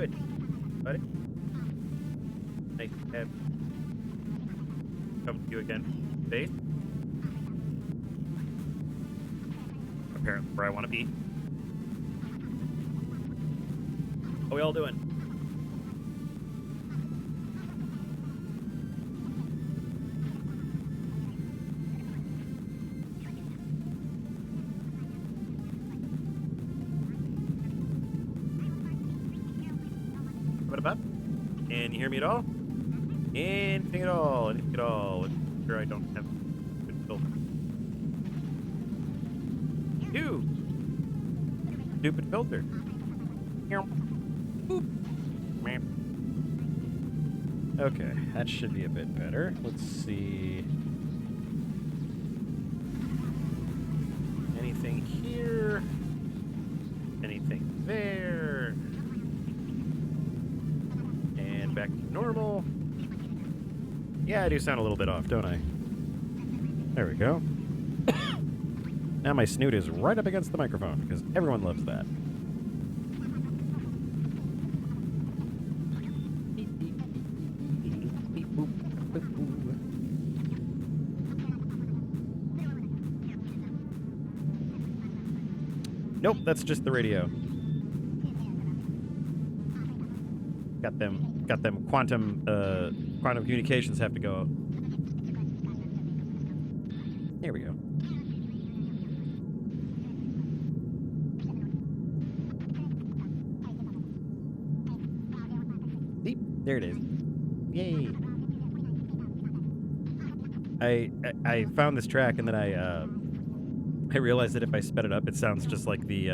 Good, buddy. Nice to have come to you again. Base. Apparently where I want to be. How we all doing? What about? Can you hear me at all? Anything at all? Anything at all? I'm sure I don't have good filter. You! Stupid filter. Boop. Meow. Okay, that should be a bit better. Let's see. Anything here? Anything there? And back to normal. Yeah, I do sound a little bit off, don't I? There we go. Now my snoot is right up against the microphone, because everyone loves that. Nope, that's just the radio. Got them quantum communications have to go. Here we go. See? There it is. Yay. I found this track and then I realized that if I sped it up, it sounds just like the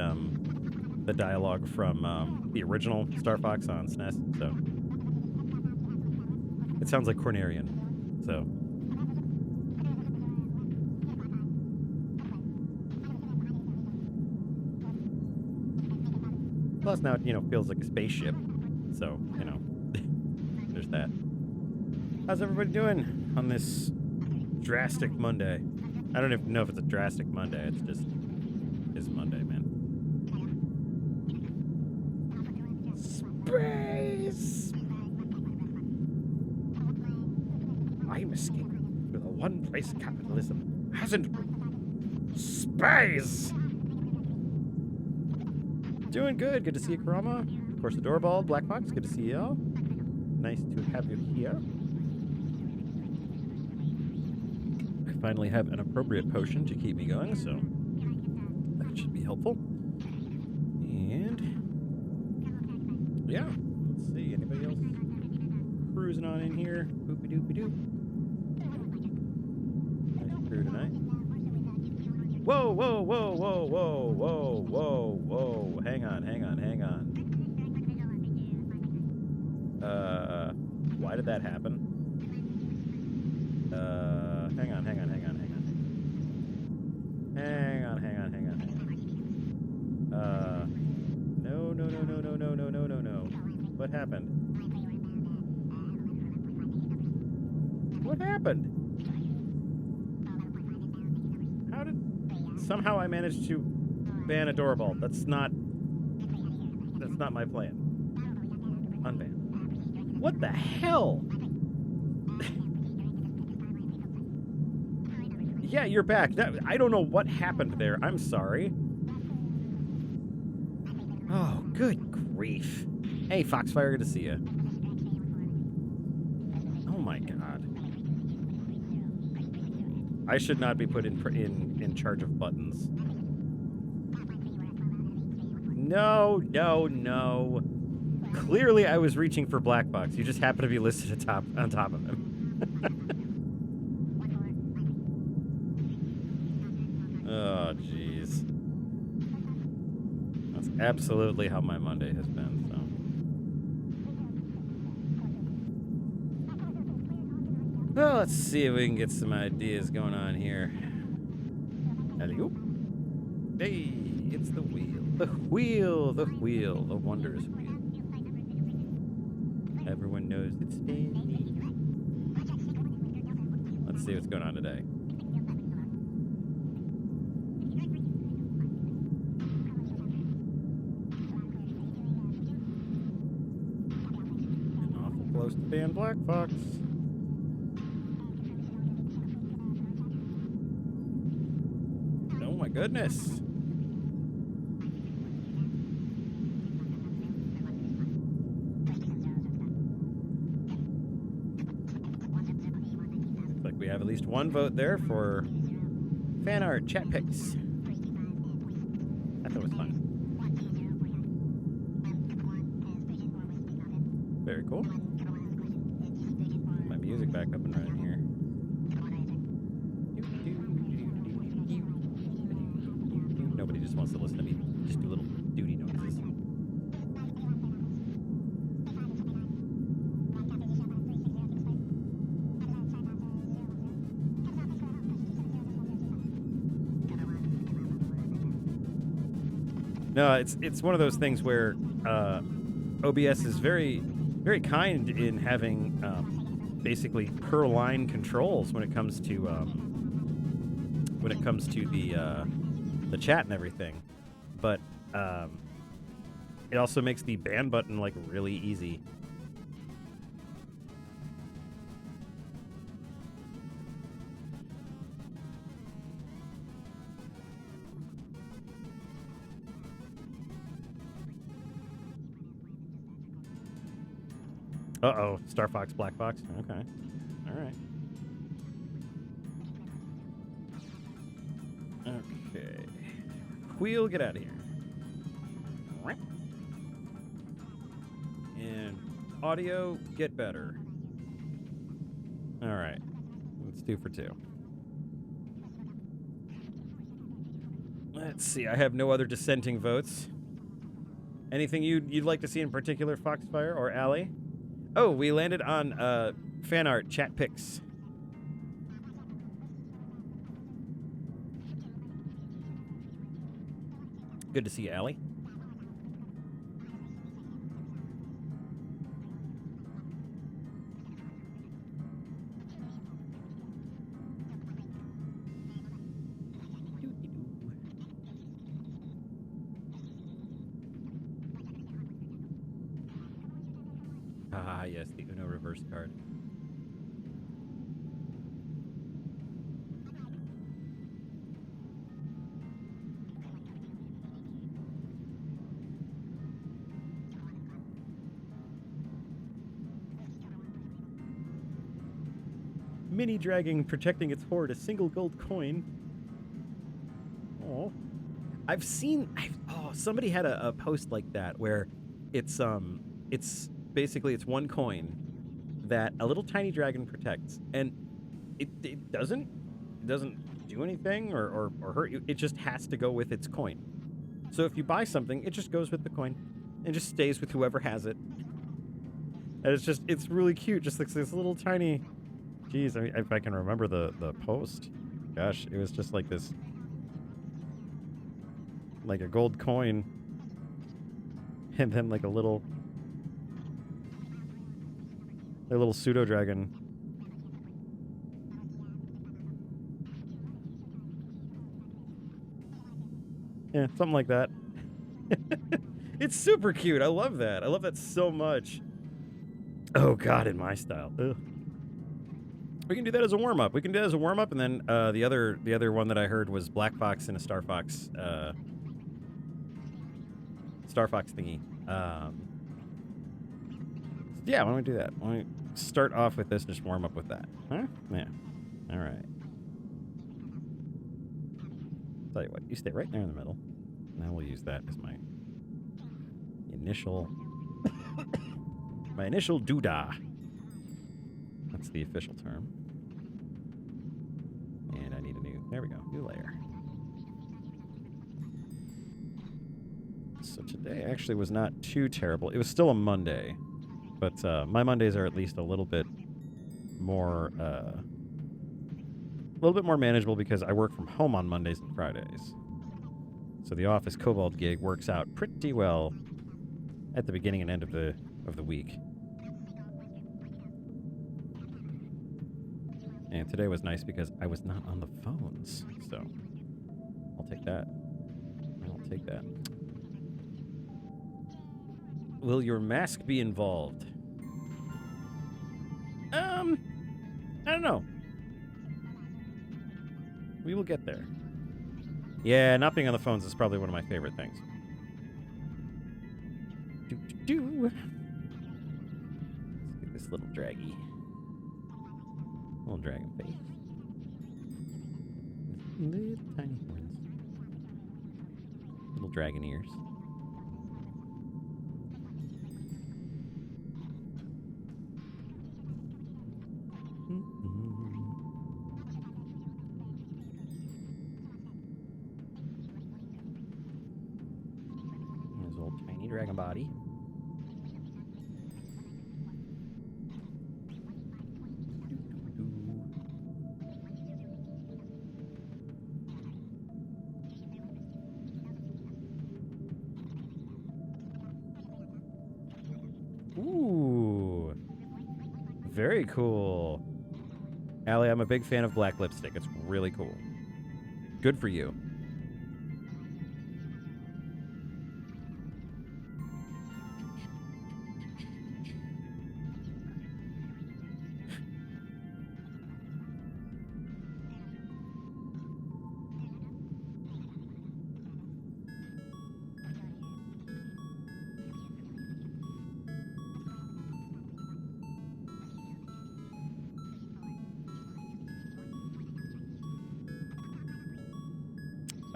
dialogue from the original Star Fox on SNES. So it sounds like Cornerian. So plus now it feels like a spaceship. So there's that. How's everybody doing on this drastic Monday? I don't even know if it's a drastic Monday. It's Monday, man. Space! I'm escaping to the one place capitalism hasn't. Space! Doing good. Good to see you, Kurama. Of course, the Doorball, Black Fox. Good to see y'all. Nice to have you here. Finally have an appropriate potion to keep me going, so that should be helpful. And yeah, let's see, anybody else cruising on in here? Boopy doopy doop. Nice crew tonight. Whoa, whoa, whoa, whoa, whoa, whoa, whoa, whoa. Hang on. Why did that happen? Hang on. No. What happened? Somehow I managed to ban a doorball. That's not my plan. Unban. What the hell? Yeah, you're back. I don't know what happened there. I'm sorry. Oh, good grief. Hey, Foxfire, good to see you. Oh my god. I should not be put in charge of buttons. No. Clearly I was reaching for Black Box. You just happen to be listed on top of him. Oh, jeez. That's absolutely how my Monday has been, so. Well, let's see if we can get some ideas going on here. Alley-oop. Hey, it's the wheel. The wondrous wheel. Everyone knows it's spinning. Let's see what's going on today. close to Dan Black Fox. Oh my goodness. Looks like we have at least one vote there for fan art chat pics. I thought it was fun. Very cool. My music back up and running here. Nobody just wants to listen to me just do little duty noises. No, it's one of those things where OBS is very kind in having basically per line controls when it comes to the chat and everything, but it also makes the ban button like really easy. Uh-oh, Star Fox, Black Fox. Okay. All right. Okay. Wheel, get out of here. And audio, get better. All right. Let's do for 2. Let's see. I have no other dissenting votes. Anything you'd like to see in particular, Foxfire or Allie? Oh, we landed on fan art chat pics. Good to see you, Allie. Ah, yes, the Uno reverse card. Mini dragging, protecting its hoard, a single gold coin. Oh, somebody had a post like that where it's basically it's one coin that a little tiny dragon protects, and it doesn't do anything or hurt you. It just has to go with its coin. So if you buy something, it just goes with the coin and just stays with whoever has it. And it's really cute. Just like this little tiny. Geez, I mean, if I can remember the post, gosh, it was just like this, like a gold coin, and then like a little pseudo dragon. Yeah, something like that. It's super cute. I love that. I love that so much. Oh God, in my style. Ugh. We can do that as a warm-up. And then the other one that I heard was Black Fox and a Star Fox thingy. Yeah, why don't we do that? Why don't we start off with this and just warm up with that? Huh? Yeah. All right. Tell you what, you stay right there in the middle. Now we'll use that as my initial doodah. That's the official term. And I need a there we go, new layer. So today actually was not too terrible. It was still a Monday, but my Mondays are at least a little bit more manageable because I work from home on Mondays and Fridays. So the Office Cobalt gig works out pretty well at the beginning and end of the week. And today was nice because I was not on the phones, so I'll take that. Will your mask be involved? don't know. We will get there. Yeah, not being on the phones is probably one of my favorite things. Let's get this little draggy. Little dragon face. Little tiny horns. Little dragon ears. His old tiny dragon body. Ooh. Very cool. Allie, I'm a big fan of black lipstick. It's really cool. Good for you.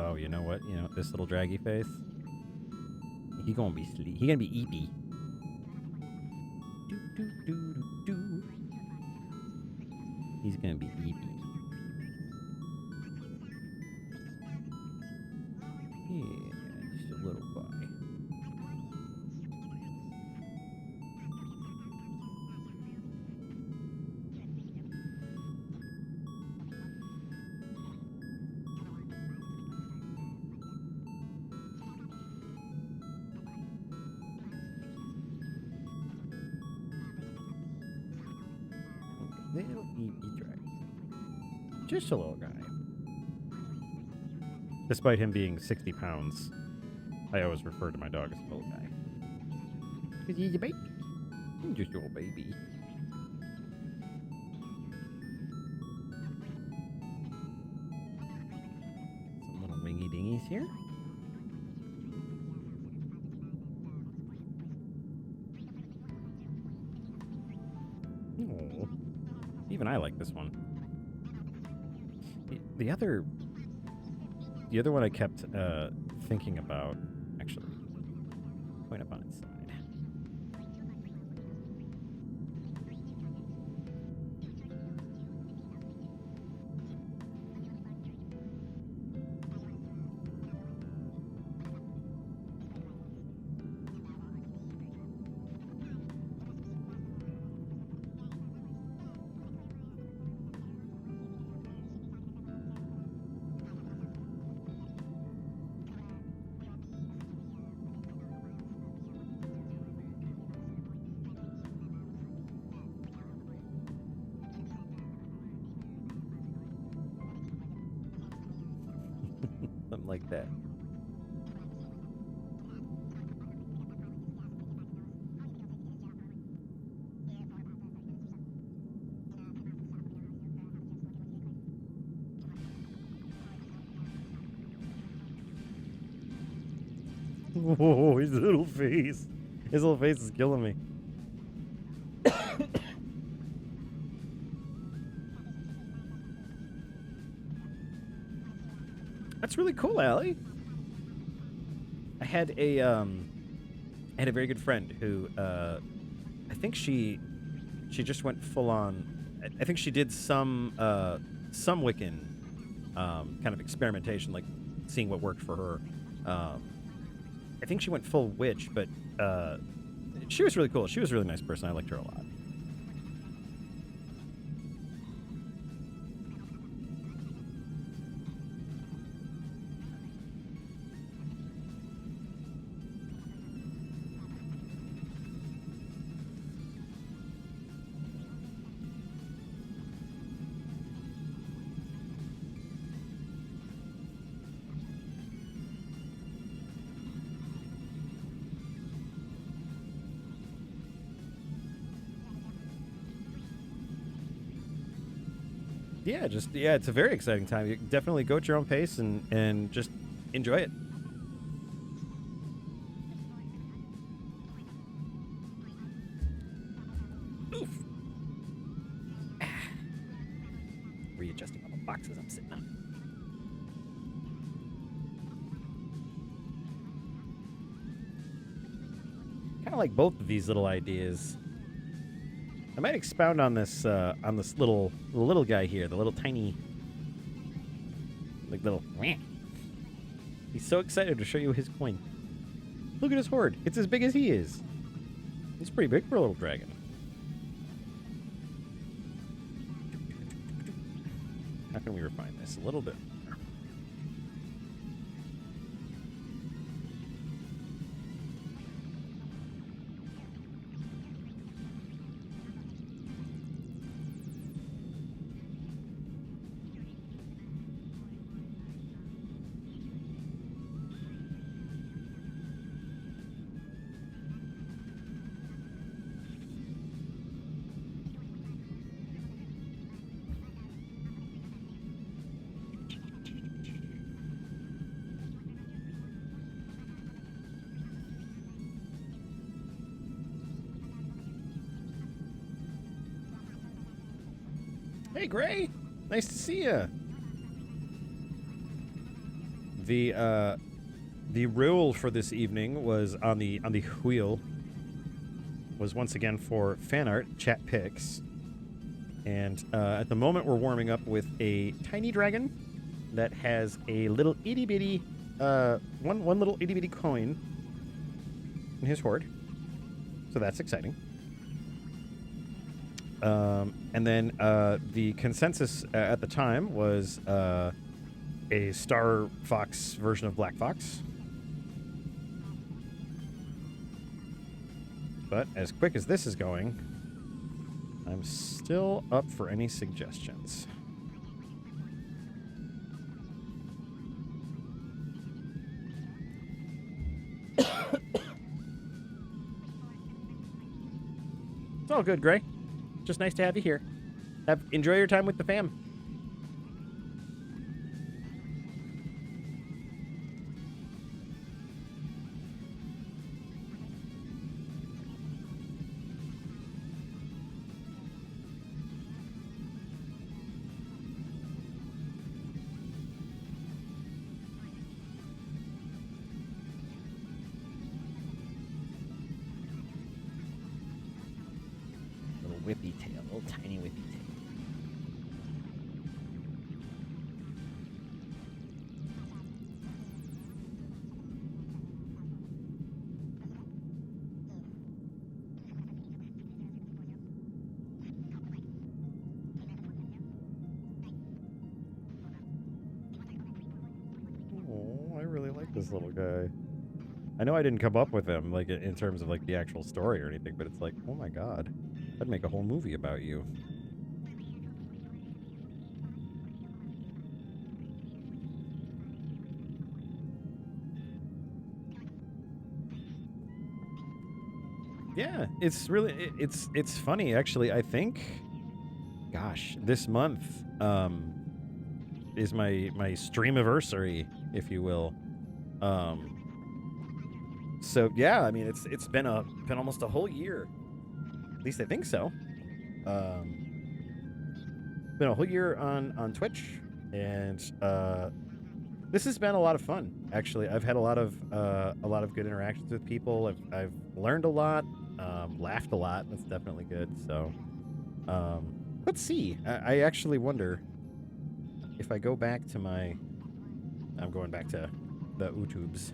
Oh, you know what? You know, this little draggy face. He gonna be sleep. He gonna be eepy. Do, do, do, do, do. He's gonna be eepy. Yeah, just a little guy. Little eepy dragon. Just a little guy. Despite him being 60 pounds, I always refer to my dog as a little guy. Because he's a baby. He's just a little baby. Some little wingy dingies here. Oh, even I like this one. The other one I kept thinking about, actually, point up on its side. Something like that. Whoa, his little face. His little face is killing me. That's really cool, Allie. I had a very good friend who I think she just went full on. I think she did some Wiccan kind of experimentation, like seeing what worked for her. I think she went full witch, but she was really cool. She was a really nice person. I liked her a lot. Yeah, it's a very exciting time. You definitely go at your own pace and just enjoy it. Oof. Readjusting all the boxes I'm sitting on. Kind of like both of these little ideas. I might expound on this little guy here, the little tiny, like little. He's so excited to show you his coin. Look at his hoard. It's as big as he is. He's pretty big for a little dragon. How can we refine this a little bit? Hey, Gray. Nice to see you. The rule for this evening was on the wheel was once again for fan art, chat pics, and at the moment we're warming up with a tiny dragon that has a little itty bitty one little itty bitty coin in his hoard, so that's exciting. And then the consensus at the time was a Star Fox version of Black Fox. But as quick as this is going, I'm still up for any suggestions. It's all good, Gray. Just nice to have you here. Enjoy your time with the fam. Little whippy tail, little tiny whippy tail. Oh, I really like this little guy. I know I didn't come up with him, like, in terms of, like, the actual story or anything, but it's like, oh my god. I'd make a whole movie about you. Yeah, it's really, it's funny, actually. I think, gosh, this month, is my streamiversary, if you will. So yeah, I mean, it's been almost a whole year. At least I think so. Been a whole year on Twitch, and this has been a lot of fun. Actually, I've had a lot of good interactions with people. I've learned a lot, laughed a lot. That's definitely good. So, let's see. I actually wonder if I go back to my. I'm going back to the YouTubes.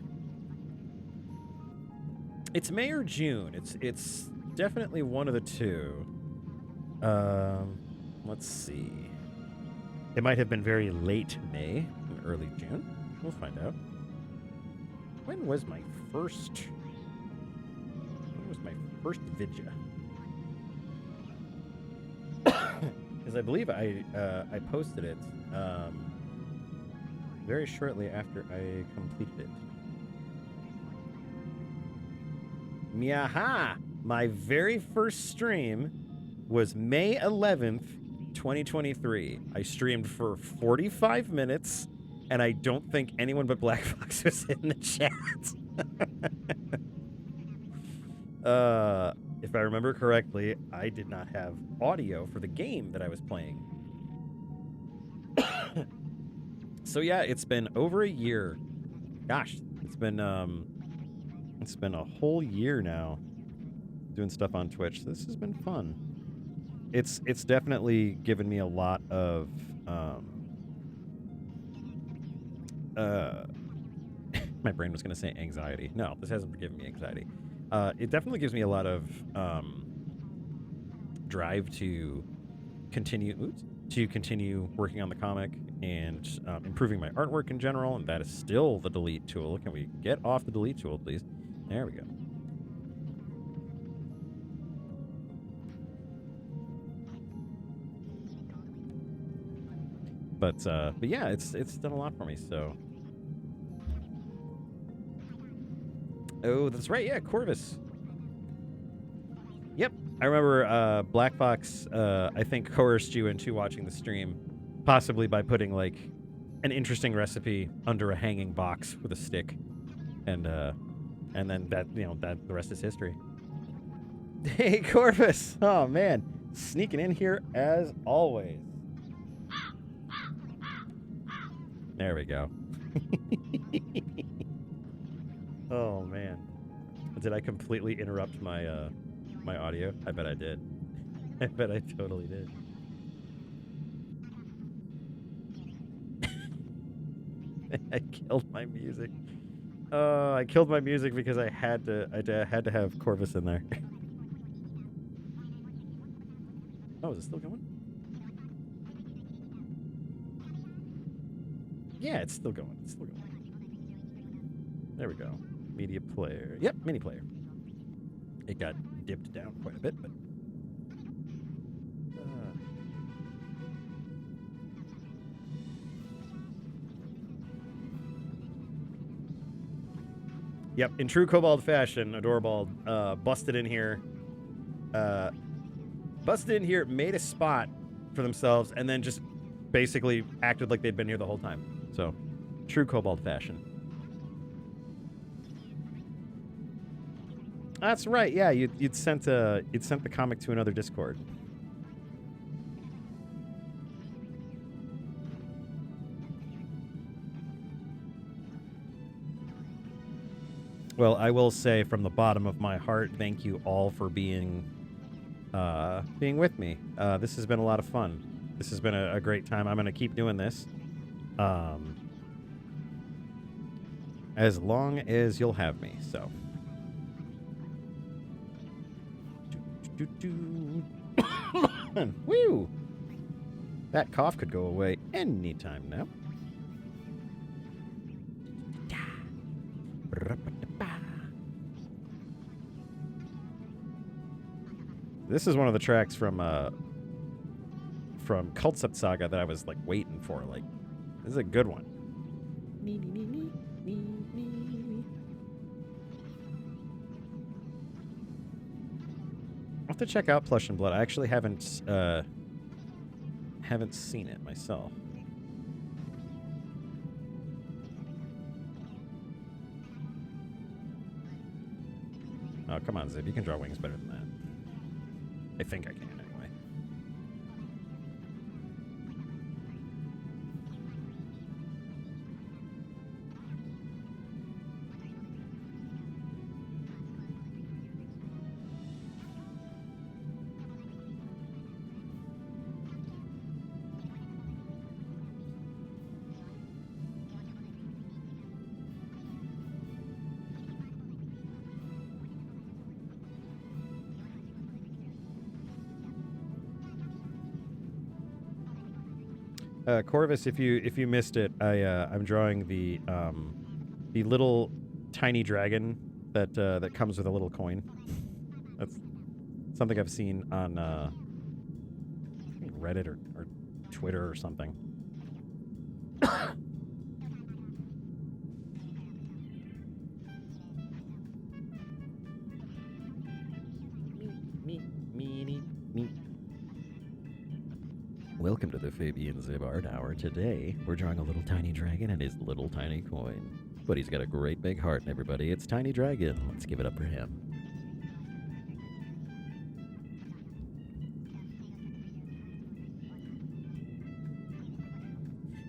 It's May or June. It's definitely one of the two. Let's see. It might have been very late May, early June. We'll find out. When was my first vidya? Because I believe I posted it very shortly after I completed it. Miaha! My very first stream was May 11th, 2023. I streamed for 45 minutes, and I don't think anyone but Black Fox was in the chat. If I remember correctly, I did not have audio for the game that I was playing. So yeah, it's been over a year. Gosh, it's been a whole year now doing stuff on Twitch. This has been fun. It's definitely given me a lot of my brain was going to say anxiety. No, this hasn't given me anxiety. It definitely gives me a lot of drive to continue working on the comic and improving my artwork in general, and that is still the delete tool. Can we get off the delete tool, please? There we go. But yeah, it's done a lot for me, so. Oh, that's right, yeah, Corvus. Yep, I remember Black Fox, I think, coerced you into watching the stream, possibly by putting, like, an interesting recipe under a hanging box with a stick. And then that, the rest is history. Hey, Corvus! Oh, man. Sneaking in here as always. There we go. Oh, man. Did I completely interrupt my my audio? I bet I did. I bet I totally did. I killed my music. I killed my music because I had to have Corvus in there. Oh, is it still going? Yeah, it's still going. It's still going. There we go. Media player. Yep, mini player. It got dipped down quite a bit, but. Yep, in true Kobold fashion, Adorbald busted in here. Made a spot for themselves, and then just basically acted like they'd been here the whole time. So, true Kobold fashion. That's right. Yeah, you'd sent the comic to another Discord. Well, I will say from the bottom of my heart, thank you all for being with me. This has been a lot of fun. This has been a great time. I'm going to keep doing this. As long as you'll have me, so. Woo! That cough could go away anytime now. This is one of the tracks from Cultsept Saga that I was like waiting for. Like, this is a good one. I'll have to check out Plush and Blood. I actually haven't seen it myself. Oh, come on, Zib. You can draw wings better than that. I think I can, anyway. Corvus, if you missed it, I'm drawing the little tiny dragon that comes with a little coin. That's something I've seen on Reddit or Twitter or something. Welcome to the Fabian Zib Art Hour. Today, we're drawing a little tiny dragon and his little tiny coin. But he's got a great big heart, everybody. It's Tiny Dragon. Let's give it up for him.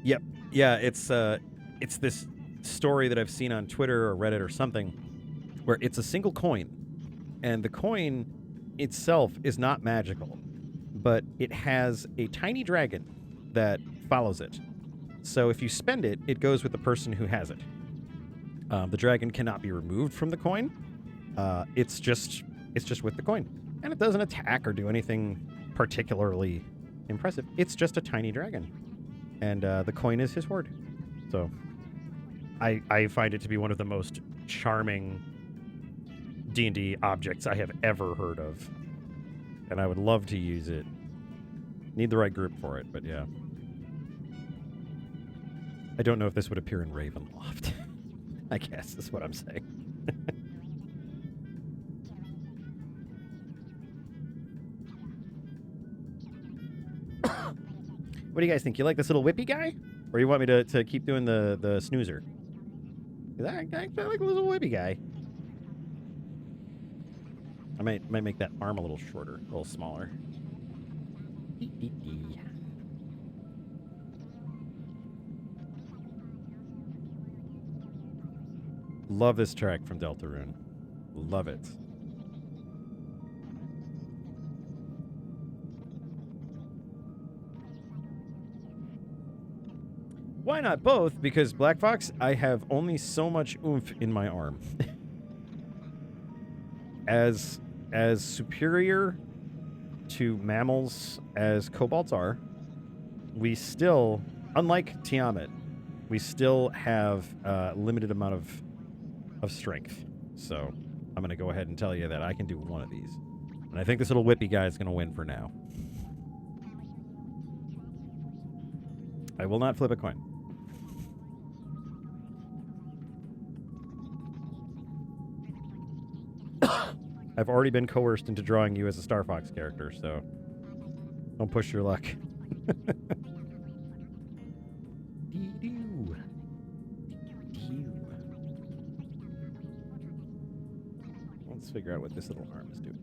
Yep. Yeah, it's this story that I've seen on Twitter or Reddit or something where it's a single coin, and the coin itself is not magical, but it has a tiny dragon that follows it. So if you spend it, it goes with the person who has it. The dragon cannot be removed from the coin. It's just with the coin, and it doesn't attack or do anything particularly impressive. It's just a tiny dragon, and the coin is his hoard. So I find it to be one of the most charming D&D objects I have ever heard of, and I would love to use it. Need the right group for it, but yeah. I don't know if this would appear in Ravenloft. I guess is what I'm saying. What do you guys think? You like this little whippy guy? Or you want me to keep doing the snoozer? 'Cause I like the little whippy guy. I might make that arm a little shorter, a little smaller. Love this track from Deltarune. Love it. Why not both? Because Black Fox, I have only so much oomph in my arm. As superior to mammals as kobolds are, we still, unlike Tiamat, we still have a limited amount of strength. So I'm going to go ahead and tell you that I can do one of these. And I think this little whippy guy is going to win for now. I will not flip a coin. I've already been coerced into drawing you as a Star Fox character, so don't push your luck. Let's figure out what this little arm is doing.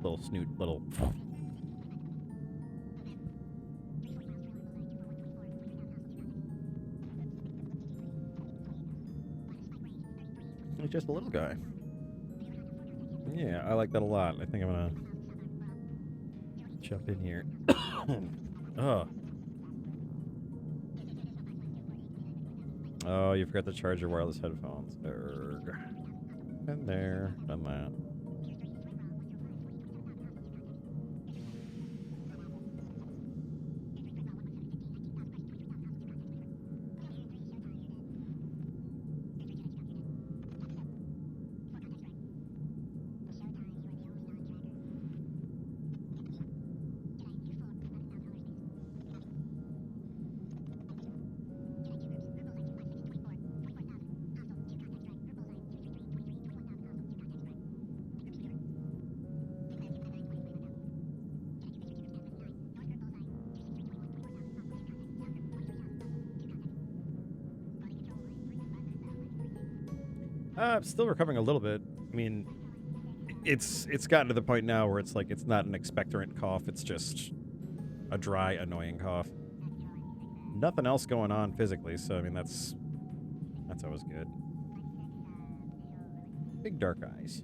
Little snoot, little. He's just a little guy. Yeah, I like that a lot. I think I'm gonna jump in here. Oh, you forgot to charge your wireless headphones. Erg. Been there, done that. I'm still recovering a little bit. I mean, it's gotten to the point now where it's like it's not an expectorant cough. It's just a dry, annoying cough. Nothing else going on physically, so I mean that's always good. Big dark eyes.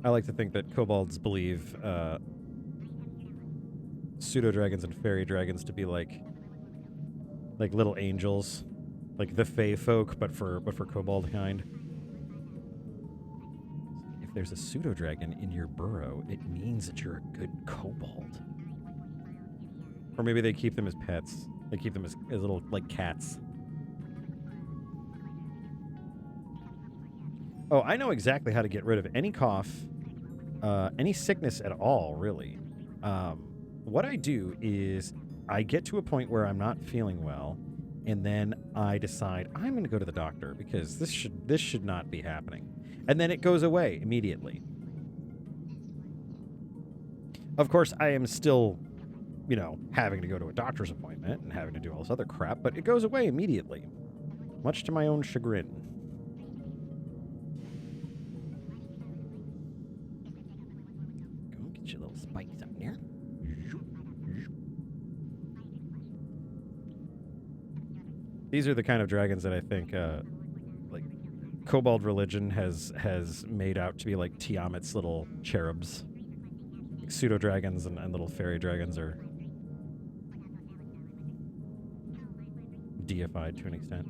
I like to think that kobolds believe pseudo dragons and fairy dragons to be like little angels, like the Fey folk, but for kobold kind. If there's a pseudo dragon in your burrow, it means that you're a good kobold. Or maybe they keep them as pets. They keep them as little like cats. Oh, I know exactly how to get rid of any cough, any sickness at all, really. What I do is I get to a point where I'm not feeling well, and then I decide I'm going to go to the doctor because this should not be happening. And then it goes away immediately. Of course, I am still, having to go to a doctor's appointment and having to do all this other crap, but it goes away immediately, much to my own chagrin. Get your little spikes up there. These are the kind of dragons that I think, like, Kobold religion has made out to be like Tiamat's little cherubs. Like pseudo dragons and little fairy dragons are deified to an extent.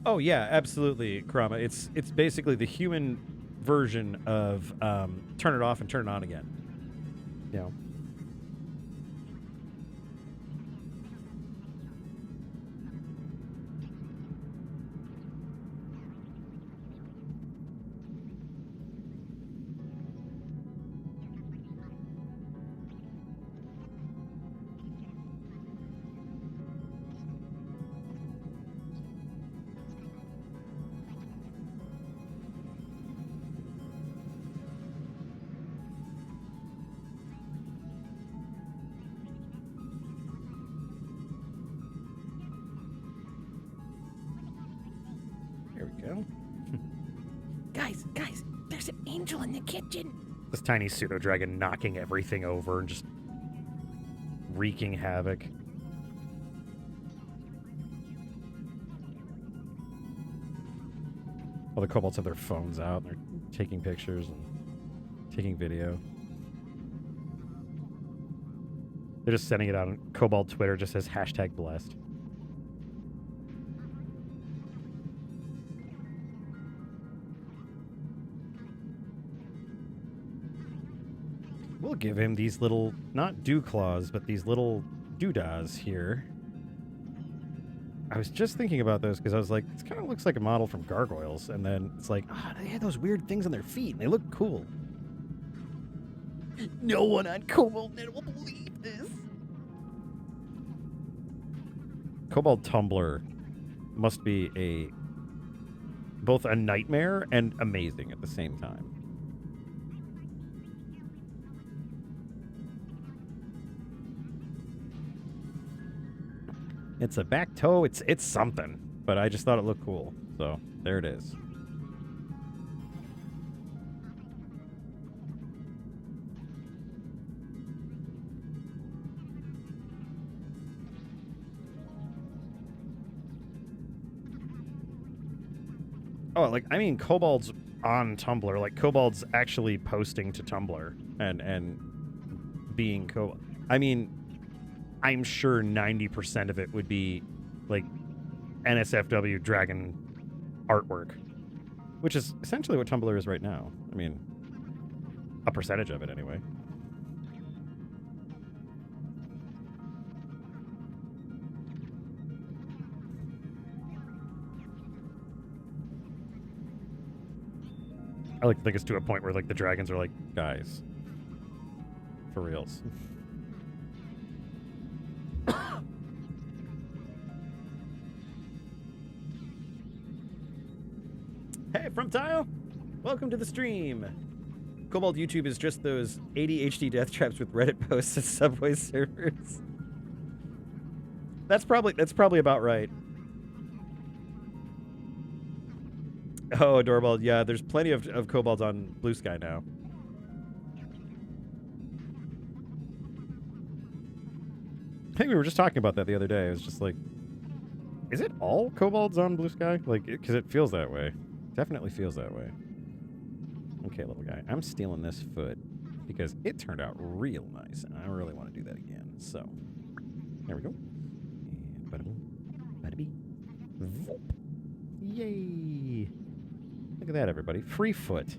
Oh yeah, absolutely, Karama. It's basically the human version of turn it off and turn it on again. You know. Guys, there's an angel in the kitchen. This tiny pseudo dragon knocking everything over and just wreaking havoc. All the kobolds have their phones out. They're taking pictures and taking video. They're just sending it out on Kobold Twitter. Just says #blessed. We'll give him these little, not dew claws, but these little doodahs here. I was just thinking about those because I was like, this kind of looks like a model from Gargoyles. And then it's like, they had those weird things on their feet and they look cool. No one on KoboldNet will believe this. Kobold Tumblr must be both a nightmare and amazing at the same time. It's a back toe. It's something, but I just thought it looked cool. So there it is. Oh, kobolds on Tumblr, like kobolds actually posting to Tumblr and being kobold. I'm sure 90% of it would be like NSFW dragon artwork, which is essentially what Tumblr is right now. I mean, a percentage of it anyway. I like to think it's to a point where like the dragons are like, guys, for reals. Hey, from Tile, welcome to the stream. Cobalt YouTube is just those ADHD death traps with Reddit posts and Subway servers. That's probably about right. Oh, Doorbell, yeah, there's plenty of Cobalt on Blue Sky now. I think we were just talking about that the other day. It was just like, is it all Cobalts on Blue Sky? Like, because it feels that way. Definitely feels that way. Okay, little guy. I'm stealing this foot because it turned out real nice, and I really want to do that again. So, there we go. And bada boom, bada bee. Voop. Yay! Look at that, everybody. Free foot.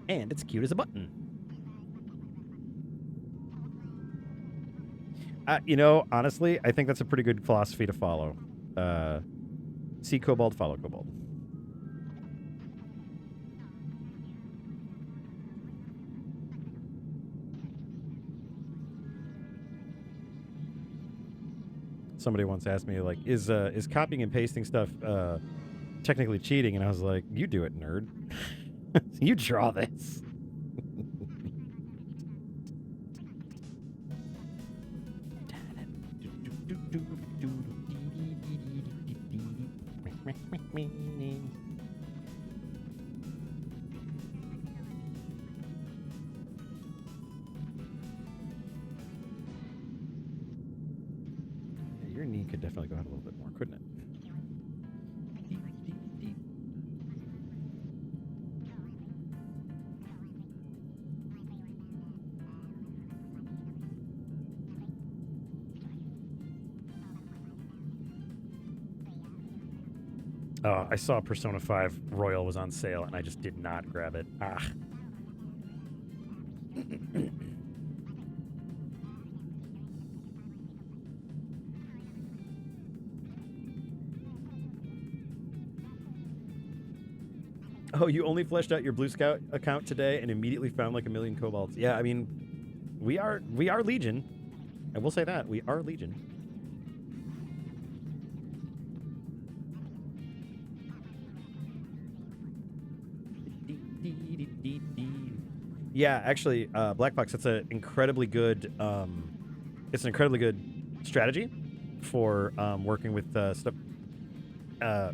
And it's cute as a button. You know, honestly, I think that's a pretty good philosophy to follow. See Cobalt, follow Cobalt. Somebody once asked me, like, is copying and pasting stuff technically cheating? And I was like, you do it, nerd. You draw this. Your knee could definitely go out a little bit more, couldn't it? Oh, I saw Persona 5 Royal was on sale, and I just did not grab it. Ah. Oh, you only fleshed out your Blue Scout account today and immediately found like 1 million Cobalts. Yeah, I mean, we are Legion. I will say that. We are Legion. Yeah, actually, Black Box, it's an incredibly good strategy for working with stuff.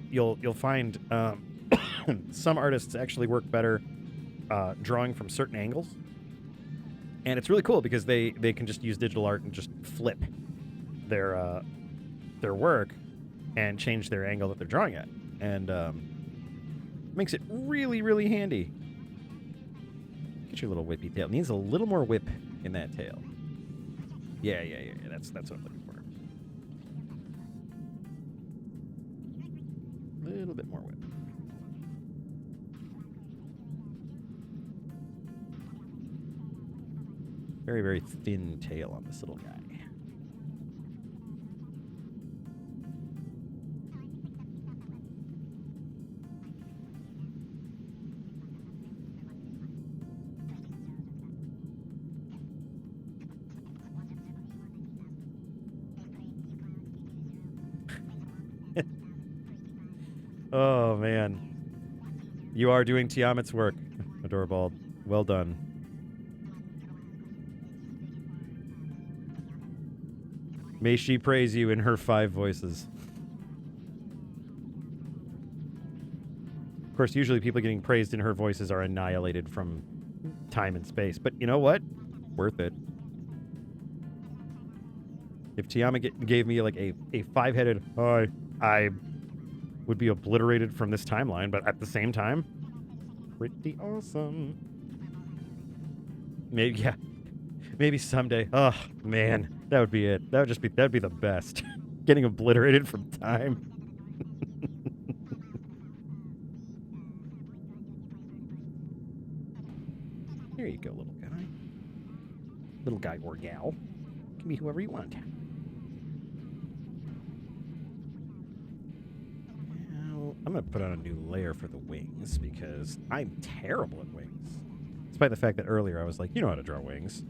You'll find some artists actually work better drawing from certain angles, and it's really cool because they can just use digital art and just flip their work and change their angle that they're drawing at, and makes it really, really handy. Get your little whippy tail. It needs a little more whip in that tail. Yeah. That's what I'm looking for. A little bit more whip. Very, very thin tail on this little guy. Oh, man. You are doing Tiamat's work, Adorbald. Well done. May she praise you in her 5 voices. Of course, usually people getting praised in her voices are annihilated from time and space. But you know what? Worth it. If Tiamat gave me like a 5-headed hi, I would be obliterated from this timeline, but at the same time, pretty awesome. Maybe, yeah. Maybe someday. Oh, man. That would be it. That'd be the best. getting obliterated from time. There you go, little guy. Little guy or gal. Can be whoever you want. Now, I'm going to put on a new layer for the wings because I'm terrible at wings. Despite the fact that earlier I was like, you know how to draw wings.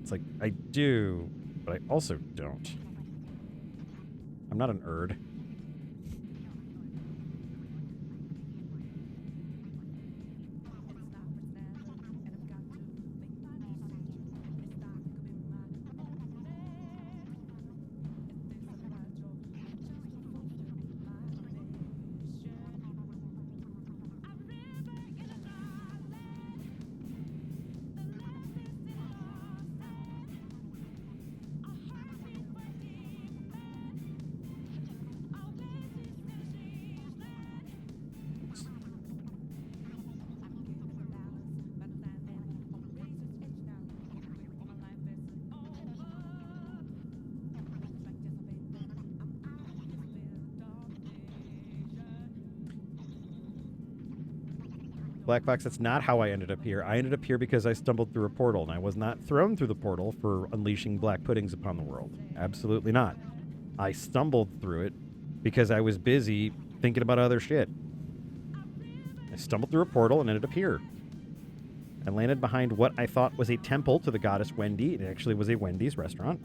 It's like, I do, but I also don't. I'm not an erd. Black Fox, that's not how I ended up here. I ended up here because I stumbled through a portal, and I was not thrown through the portal for unleashing black puddings upon the world. Absolutely not. I stumbled through it because I was busy thinking about other shit. I stumbled through a portal and ended up here. I landed behind what I thought was a temple to the goddess Wendy. It actually was a Wendy's restaurant.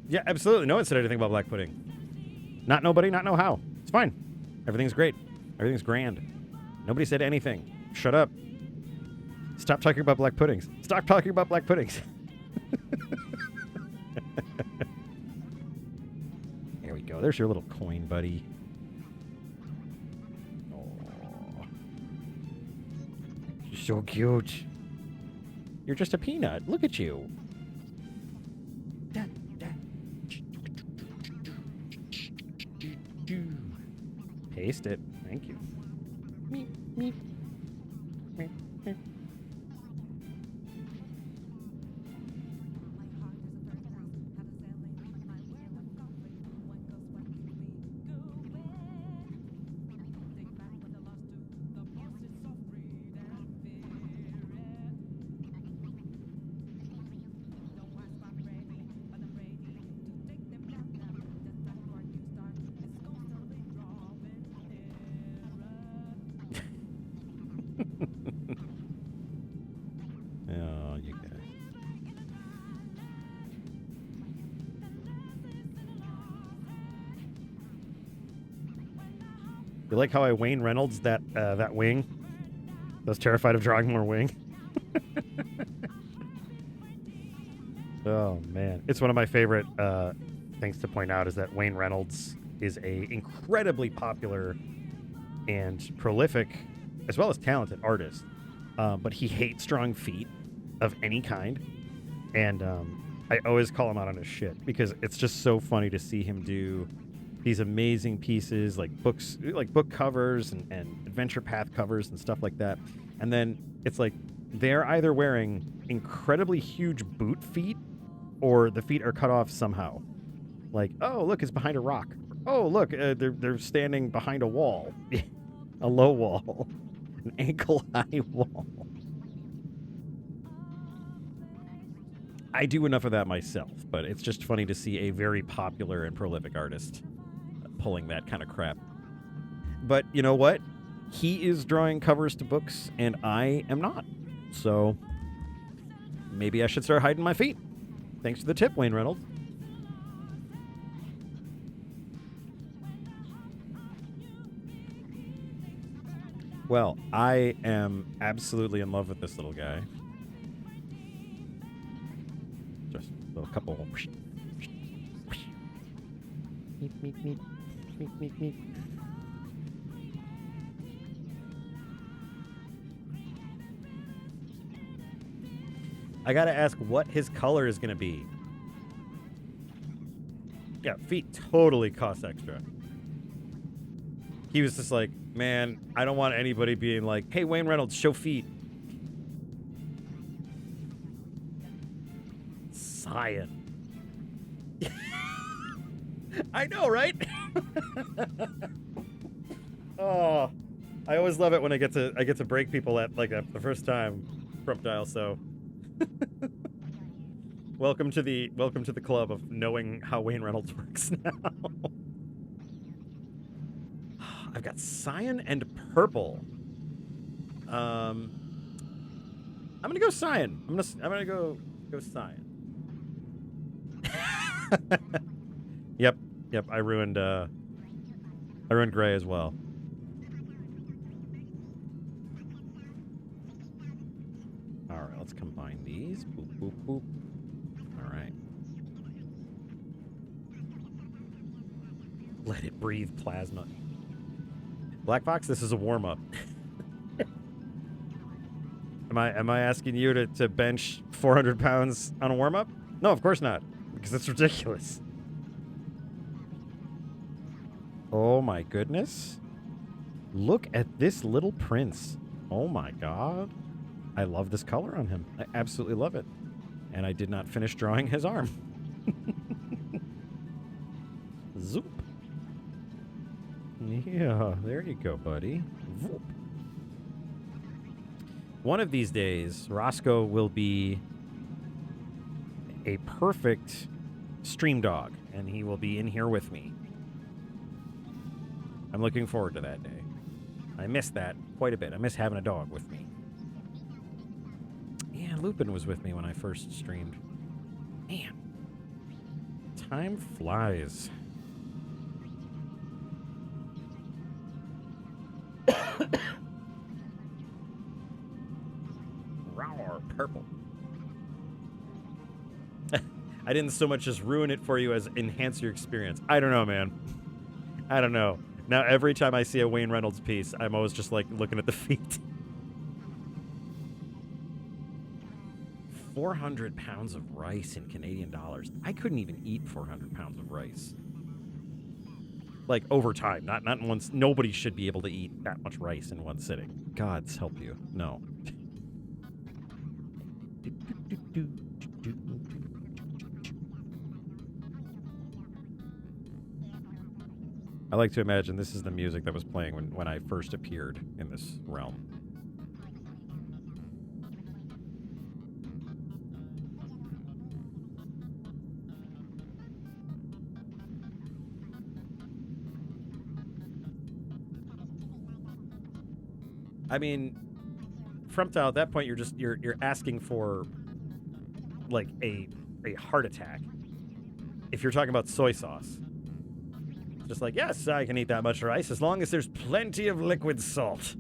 Yeah, absolutely. No one said anything about black pudding. Not nobody, not know how. It's fine. Everything's great. Everything's grand. Nobody said anything. Shut up. Stop talking about black puddings. Stop talking about black puddings. There we go. There's your little coin, buddy. Oh. You're so cute. You're just a peanut. Look at you. Paste it. Thank you. Meep, meep. Meep, meep. Oh, you guys. You like how I Wayne Reynolds that wing? I was terrified of drawing more wing. Oh man, it's one of my favorite things to point out is that Wayne Reynolds is a incredibly popular and prolific, as well as talented artist. But he hates drawing feet of any kind, and I always call him out on his shit because it's just so funny to see him do these amazing pieces like books, like book covers and adventure path covers and stuff like that. And then it's like they're either wearing incredibly huge boot feet or the feet are cut off somehow. Like, oh, look, it's behind a rock. Oh, look, they're standing behind a wall, a low wall, an ankle-high wall. I do enough of that myself, but it's just funny to see a very popular and prolific artist pulling that kind of crap. But you know what? He is drawing covers to books, and I am not. So maybe I should start hiding my feet. Thanks for the tip, Wayne Reynolds. Well, I am absolutely in love with this little guy. Just a couple. Meep, meep, meep. Meep, meep, meep. I gotta ask what his color is gonna be. Yeah, feet totally cost extra. He was just like, Man, I don't want anybody being like, hey, Wayne Reynolds, show feet. Cyan. I know, right? Oh, I always love it when I get to break people at like the first time, Trump dial. So, welcome to the club of knowing how Wayne Reynolds works now. I've got cyan and purple. I'm gonna go cyan. I'm gonna go cyan. Yep. I ruined gray as well. All right, let's combine these. Boop boop boop. All right. Let it breathe, plasma. Black Fox, this is a warm up. Am I asking you to bench 400 pounds on a warm up? No, of course not, because that's ridiculous. Oh my goodness. Look at this little prince. Oh my god. I love this color on him. I absolutely love it. And I did not finish drawing his arm. Zoop. Yeah, there you go, buddy. Voop. One of these days, Roscoe will be a perfect stream dog, and he will be in here with me. I'm looking forward to that day. I miss that quite a bit. I miss having a dog with me. Yeah, Lupin was with me when I first streamed. Man, time flies. Rawr, purple. I didn't so much as ruin it for you as enhance your experience. I don't know, man. I don't know. Now, every time I see a Wayne Reynolds piece, I'm always just like looking at the feet. 400 pounds of rice in Canadian dollars. I couldn't even eat 400 pounds of rice. Like over time, not once. Nobody should be able to eat that much rice in one sitting. God's help you. No. I like to imagine this is the music that was playing when I first appeared in this realm. I mean, Frumptile, at that point you're asking for like a heart attack. If you're talking about soy sauce. Just like, yes, I can eat that much rice as long as there's plenty of liquid salt.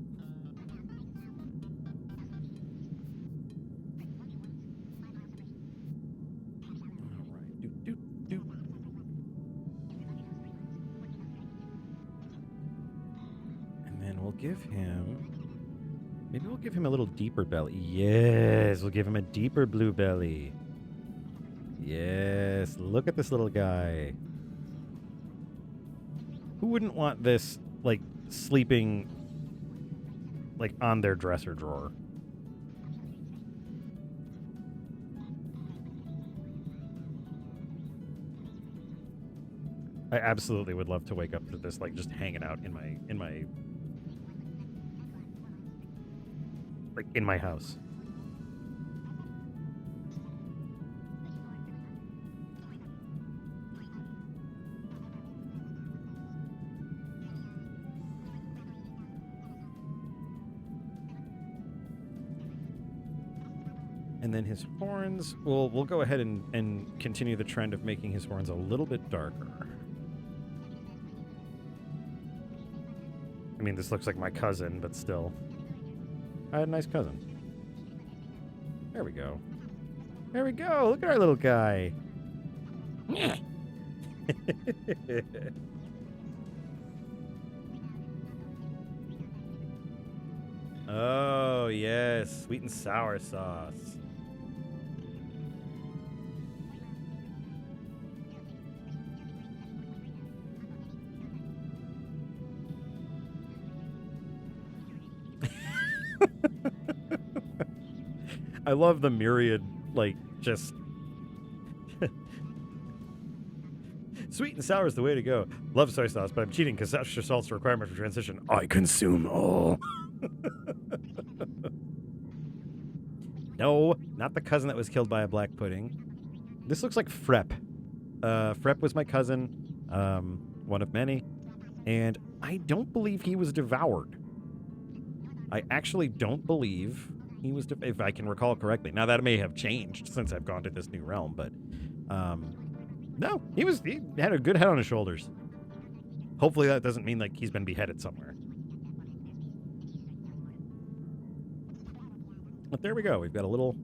All right. Doop. And then we'll give him... Maybe we'll give him a little deeper belly. Yes, we'll give him a deeper blue belly. Yes, look at this little guy. Who wouldn't want this, like, sleeping, like, on their dresser drawer? I absolutely would love to wake up to this, like, just hanging out in my house. And then his horns, we'll go ahead and continue the trend of making his horns a little bit darker. I mean, this looks like my cousin, but still. I had a nice cousin. There we go. There we go. Look at our little guy. Oh, yes. Sweet and sour sauce. I love the myriad, like, just... Sweet and sour is the way to go. Love soy sauce, but I'm cheating because extra salt's a requirement for transition. I consume all. No, not the cousin that was killed by a black pudding. This looks like Frep. Frep was my cousin, one of many, and I don't believe he was devoured. I actually don't believe he was, if I can recall correctly. Now, that may have changed since I've gone to this new realm, but no, he had a good head on his shoulders. Hopefully that doesn't mean like he's been beheaded somewhere. But there we go. We've got a little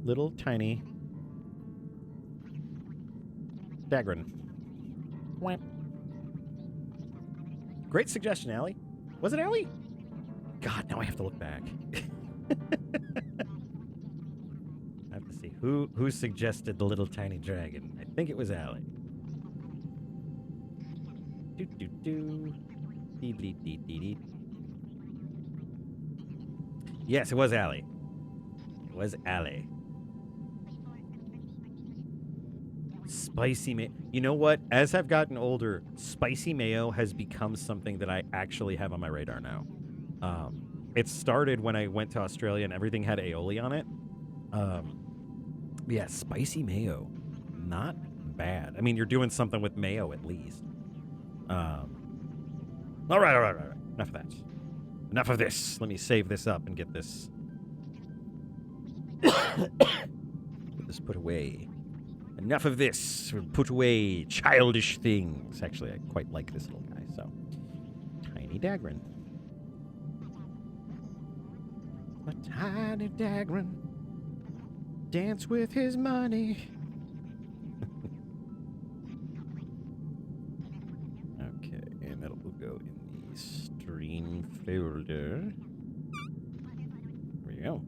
little tiny Dagran. Great suggestion, Allie. Was it Allie? God, now I have to look back. I have to see who suggested the little tiny dragon. I think it was Allie. Do do do. Dee dee dee dee dee. Yes, it was Allie. It was Allie. Spicy mayo. You know what? As I've gotten older, spicy mayo has become something that I actually have on my radar now. It started when I went to Australia and everything had aioli on it. Yeah, spicy mayo. Not bad. I mean, you're doing something with mayo at least. All right. Enough of that. Enough of this. Let me save this up and get this. Get this put away. Enough of this. Put away childish things. Actually, I quite like this little guy, so. Tiny Dagran. A tiny Dagran. Dance with his money. Okay, and that will go in the stream folder. There we go.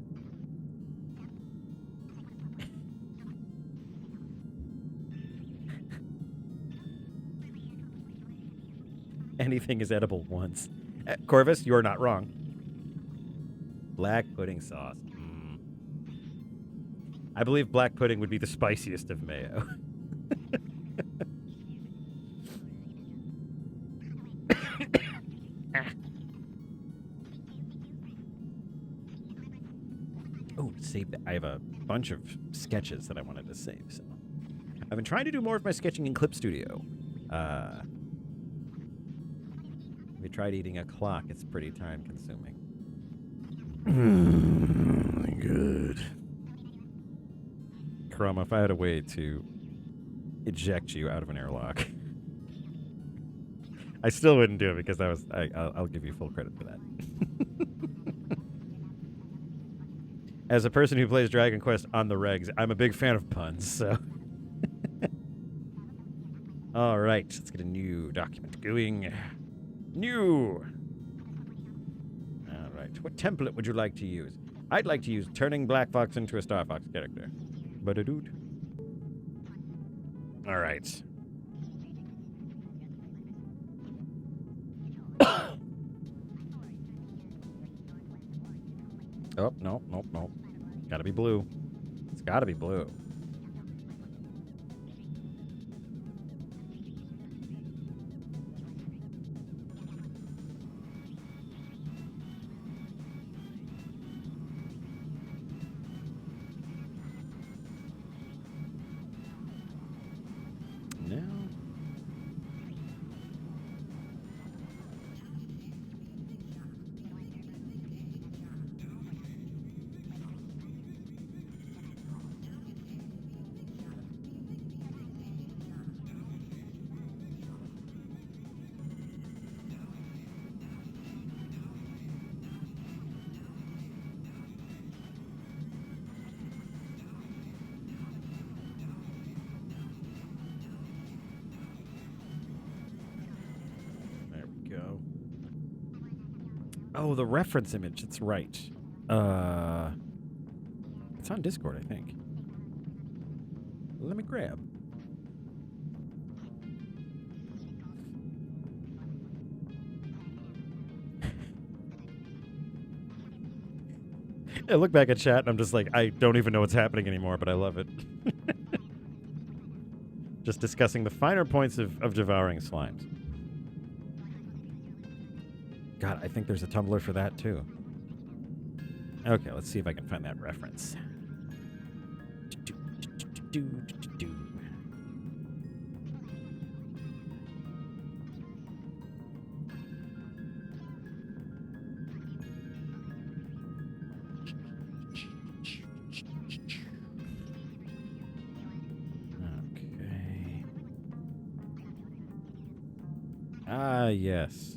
Anything is edible once. Corvus, you're not wrong. Black pudding sauce. I believe black pudding would be the spiciest of mayo. Oh, save that. I have a bunch of sketches that I wanted to save. So I've been trying to do more of my sketching in Clip Studio. We tried eating a clock. It's pretty time consuming. Good. Chroma, if I had a way to eject you out of an airlock, I still wouldn't do it because that was. I'll give you full credit for that. As a person who plays Dragon Quest on the regs, I'm a big fan of puns. So, all right, let's get a new document going. New. All right, what template would you like to use? I'd like to use turning Black Fox into a Star Fox character. Ba-da-doot. All right. Oh, no. Gotta be blue. It's gotta be blue. No. Oh, the reference image. It's right. It's on Discord, I think. Let me grab. I look back at chat and I'm just like, I don't even know what's happening anymore, but I love it. Just discussing the finer points of devouring slimes. God, I think there's a Tumblr for that too. Okay, let's see if I can find that reference. Okay. Ah, yes.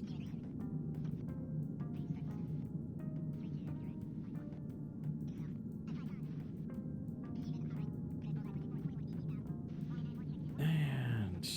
And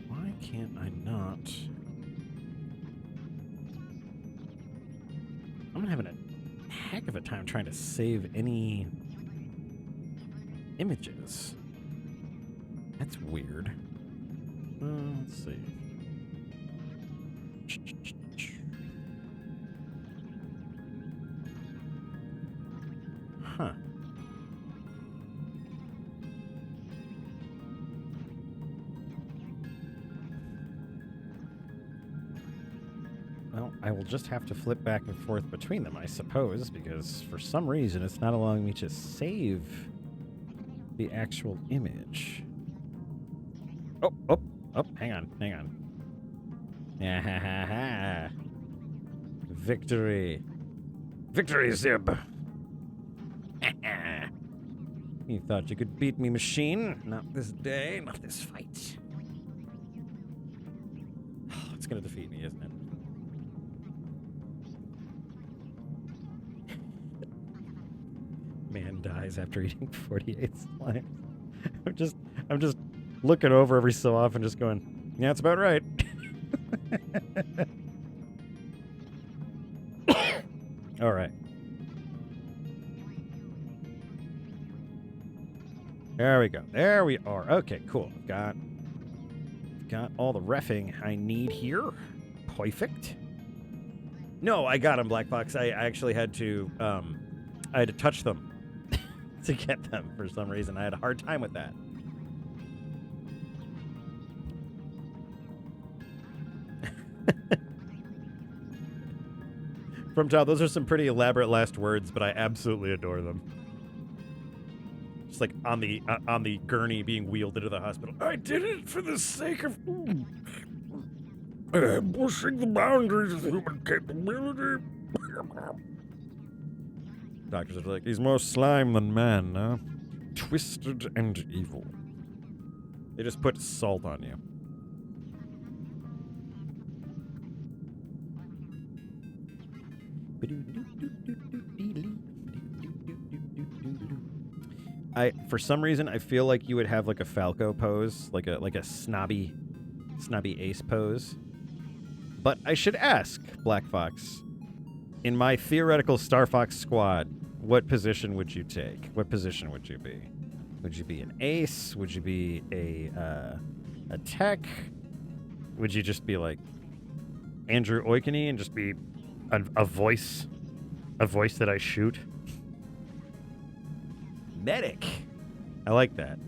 why can't I not? I'm having a heck of a time trying to save any images. That's weird. Let's see. Huh. Well, I will just have to flip back and forth between them, I suppose, because for some reason it's not allowing me to save the actual image. Oh, hang on. Yeah, victory. Victory, Zib. You thought you could beat me, machine? Not this day, not this fight. It's gonna defeat me, isn't it? Man dies after eating 48 slimes. I'm just looking over every so often, just going, yeah, that's about right. All right. There we go. There we are. Okay, cool. Got all the reffing I need here. Perfect. No, I got them, Black Fox. I actually had to touch them to get them for some reason. I had a hard time with that. From Todd, those are some pretty elaborate last words, but I absolutely adore them. Just like on the gurney being wheeled into the hospital. I did it for the sake of pushing the boundaries of human capability. Doctors are like, he's more slime than man, huh? Twisted and evil. They just put salt on you. For some reason, I feel like you would have like a Falco pose, like a snobby ace pose. But I should ask, Black Fox, in my theoretical Star Fox squad, what position would you take? What position would you be? Would you be an ace? Would you be a tech? Would you just be like Andrew Oikeny and just be a voice that I shoot? Medic. I like that.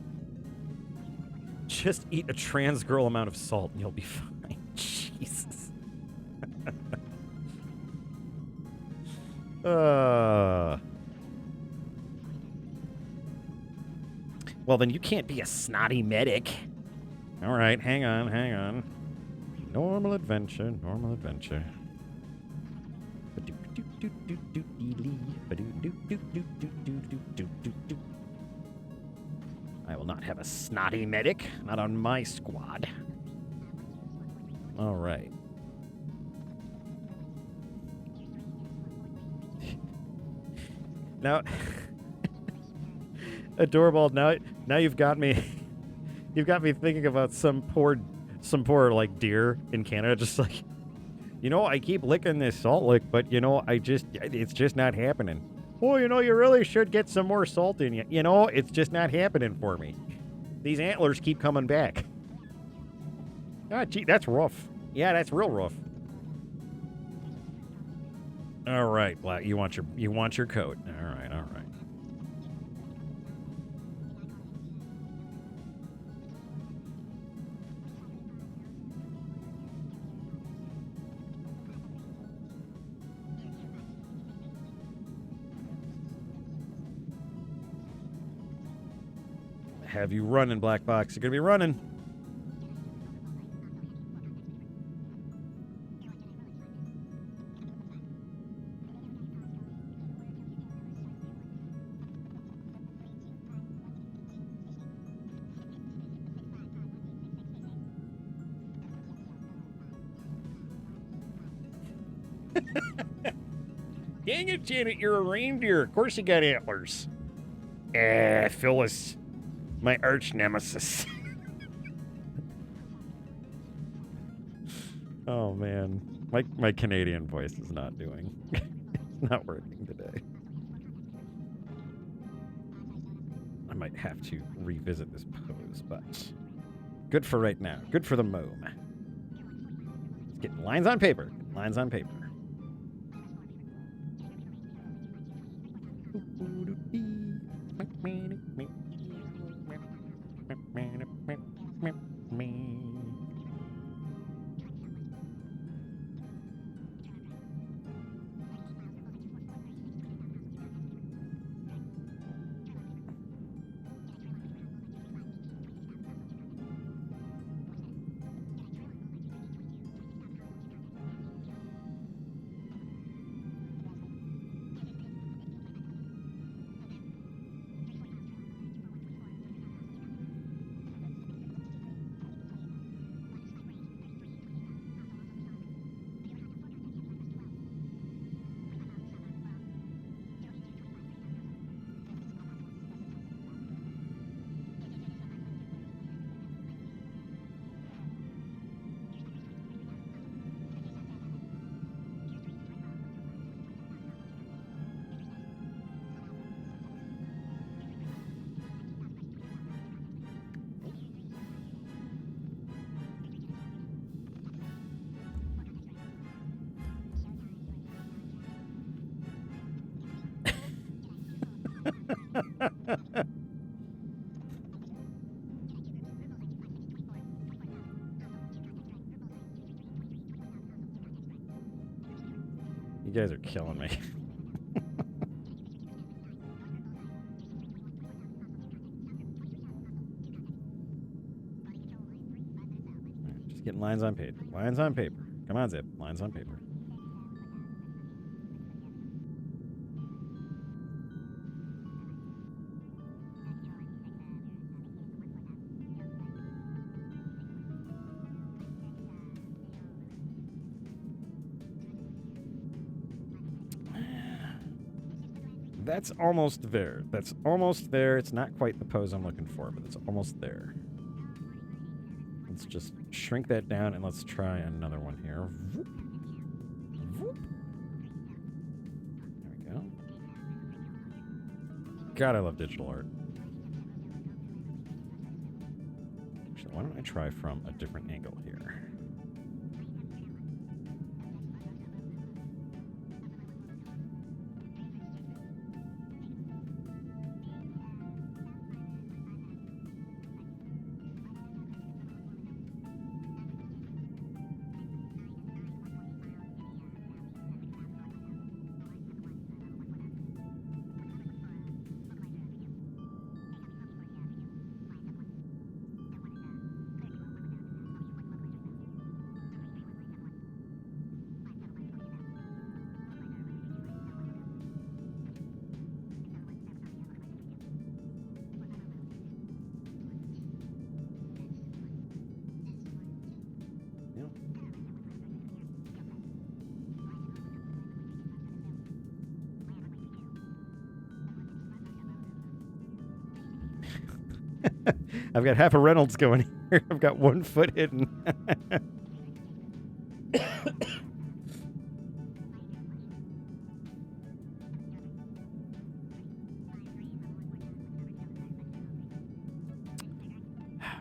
Just eat a trans girl amount of salt and you'll be fine. Jesus. Well, then you can't be a snotty medic. All right, hang on. Normal adventure. I will not have a snotty medic. Not on my squad. All right. Now, Adorable. Now you've got me. You've got me thinking about some poor like deer in Canada, just like, You know, I keep licking this salt lick, but, you know, it's just not happening. Oh, you know, you really should get some more salt in you. You know, it's just not happening for me. These antlers keep coming back. Ah, gee, that's rough. Yeah, that's real rough. All right, Black. You want your coat. All right, all right. Have you running, Black Box? You're gonna be running. Dang it, Janet, you're a reindeer. Of course you got antlers. Phyllis, my arch nemesis. Oh, man. My Canadian voice is not doing. It's not working today. I might have to revisit this pose, but good for right now. Good for the mome. Let's get lines on paper. Lines on paper. You guys are killing me. Just getting lines on paper. Lines on paper. Come on, Zip. Lines on paper. That's almost there. That's almost there. It's not quite the pose I'm looking for, but it's almost there. Let's just shrink that down and let's try another one here. Voop. Voop. There we go. God, I love digital art. Actually, why don't I try from a different angle here? I've got half a Reynolds going here. I've got 1 foot hidden.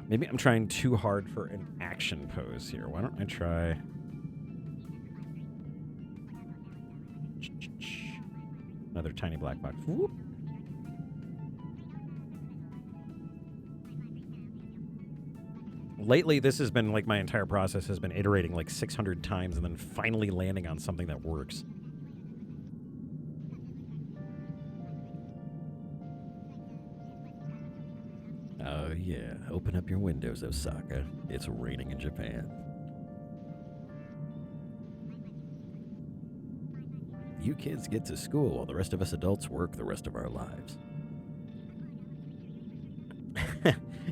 Maybe I'm trying too hard for an action pose here. Why don't I try... Another tiny black box. Whoop. Lately, this has been like my entire process has been iterating like 600 times and then finally landing on something that works. Oh, yeah. Open up your windows, Osaka. It's raining in Japan. You kids get to school while the rest of us adults work the rest of our lives.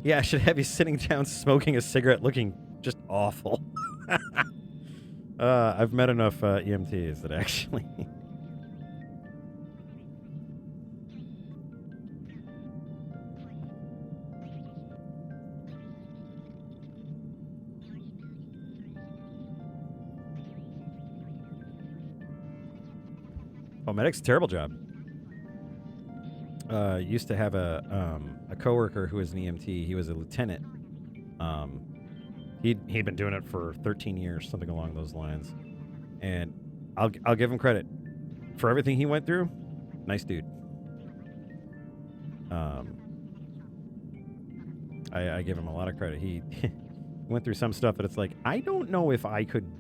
Yeah, I should have you sitting down smoking a cigarette looking just awful. I've met enough EMTs that actually... Oh, medic's a terrible job. Used to have a coworker who was an EMT. He was a lieutenant. He'd been doing it for 13 years, something along those lines. And I'll give him credit for everything he went through. Nice dude. I give him a lot of credit. He went through some stuff that it's like, I don't know if I could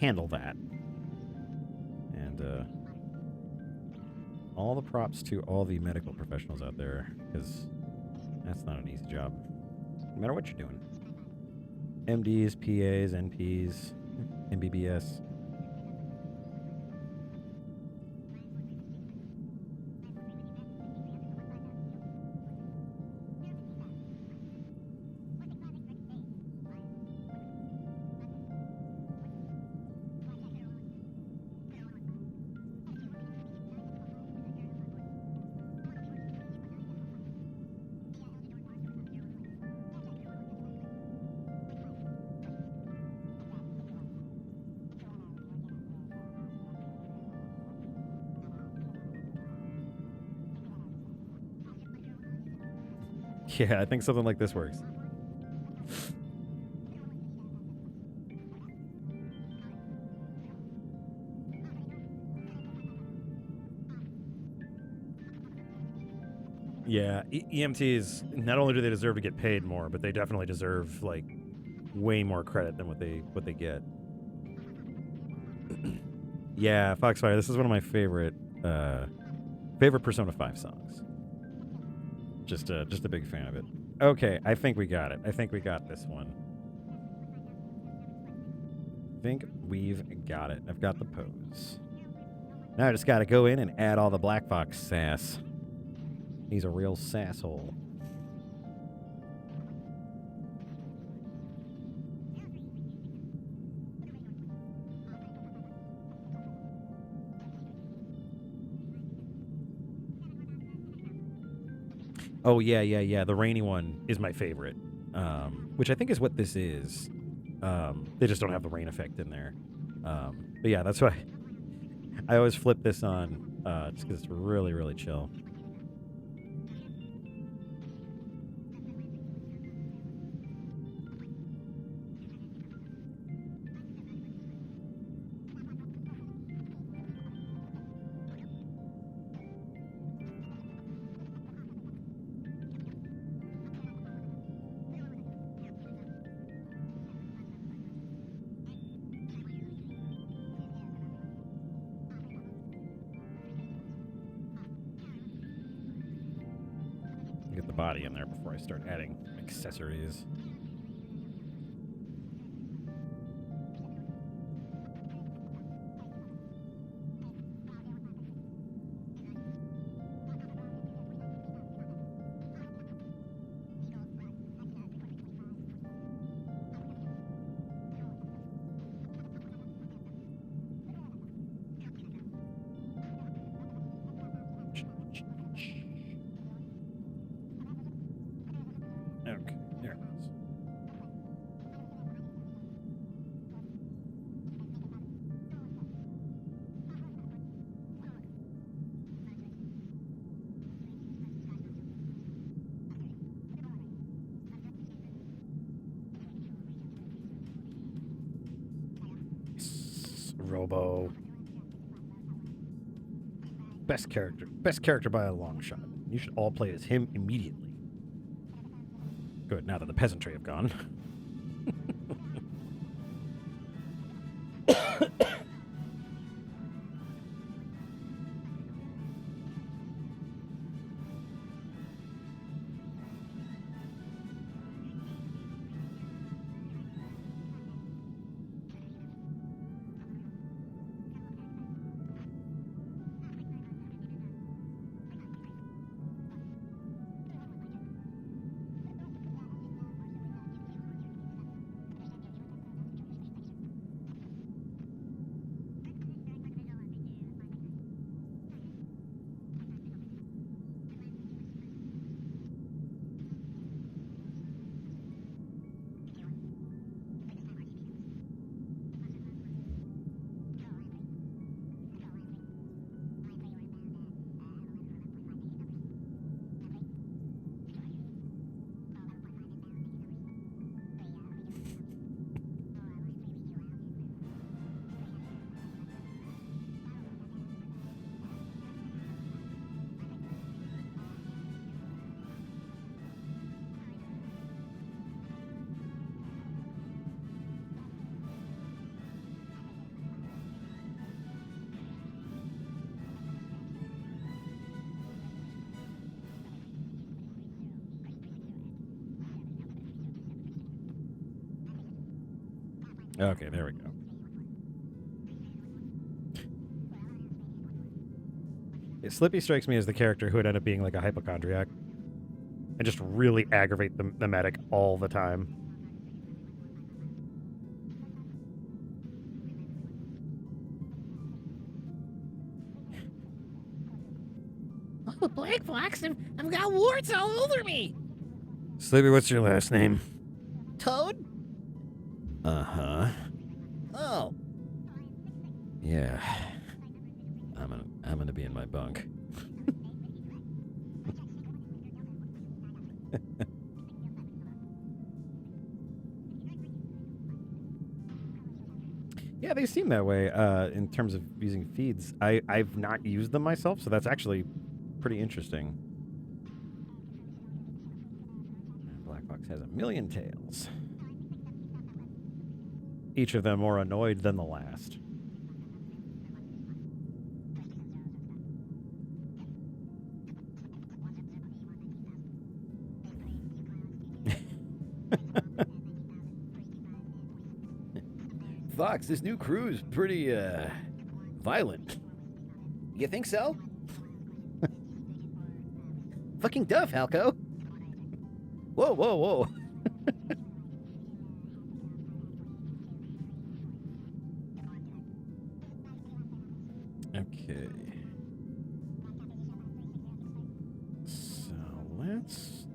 handle that. And all the props to all the medical professionals out there, because that's not an easy job, no matter what you're doing. MDs, PAs, NPs, MBBS. Yeah, I think something like this works. Yeah, EMTs, not only do they deserve to get paid more, but they definitely deserve like way more credit than what they get. Yeah, Foxfire, this is one of my favorite Persona 5 songs. Just a big fan of it. Okay, I think we got it. I think we got this one. I think we've got it. I've got the pose. Now I just got to go in and add all the Black Fox sass. He's a real sasshole. Oh, yeah. The rainy one is my favorite, which I think is what this is. They just don't have the rain effect in there. But yeah, that's why I always flip this on, just because it's really, really chill. Get the body in there before I start adding accessories. Okay, there it goes. Kobo. Best character by a long shot. You should all play as him immediately. Good, now that the peasantry have gone. Okay, there we go. Yeah, Slippy strikes me as the character who would end up being like a hypochondriac and just really aggravate the medic all the time. Oh, Black Fox, I've got warts all over me. Slippy, what's your last name? Toad? Uh-huh. Oh. Yeah. I'm gonna be in my bunk. Yeah, they seem that way in terms of using feeds. I've not used them myself, so that's actually pretty interesting. Black Box has a million tails. Each of them more annoyed than the last. Fox, this new crew's pretty, violent. You think so? Fucking duh, Falco. Whoa, whoa, whoa. Okay. So let's...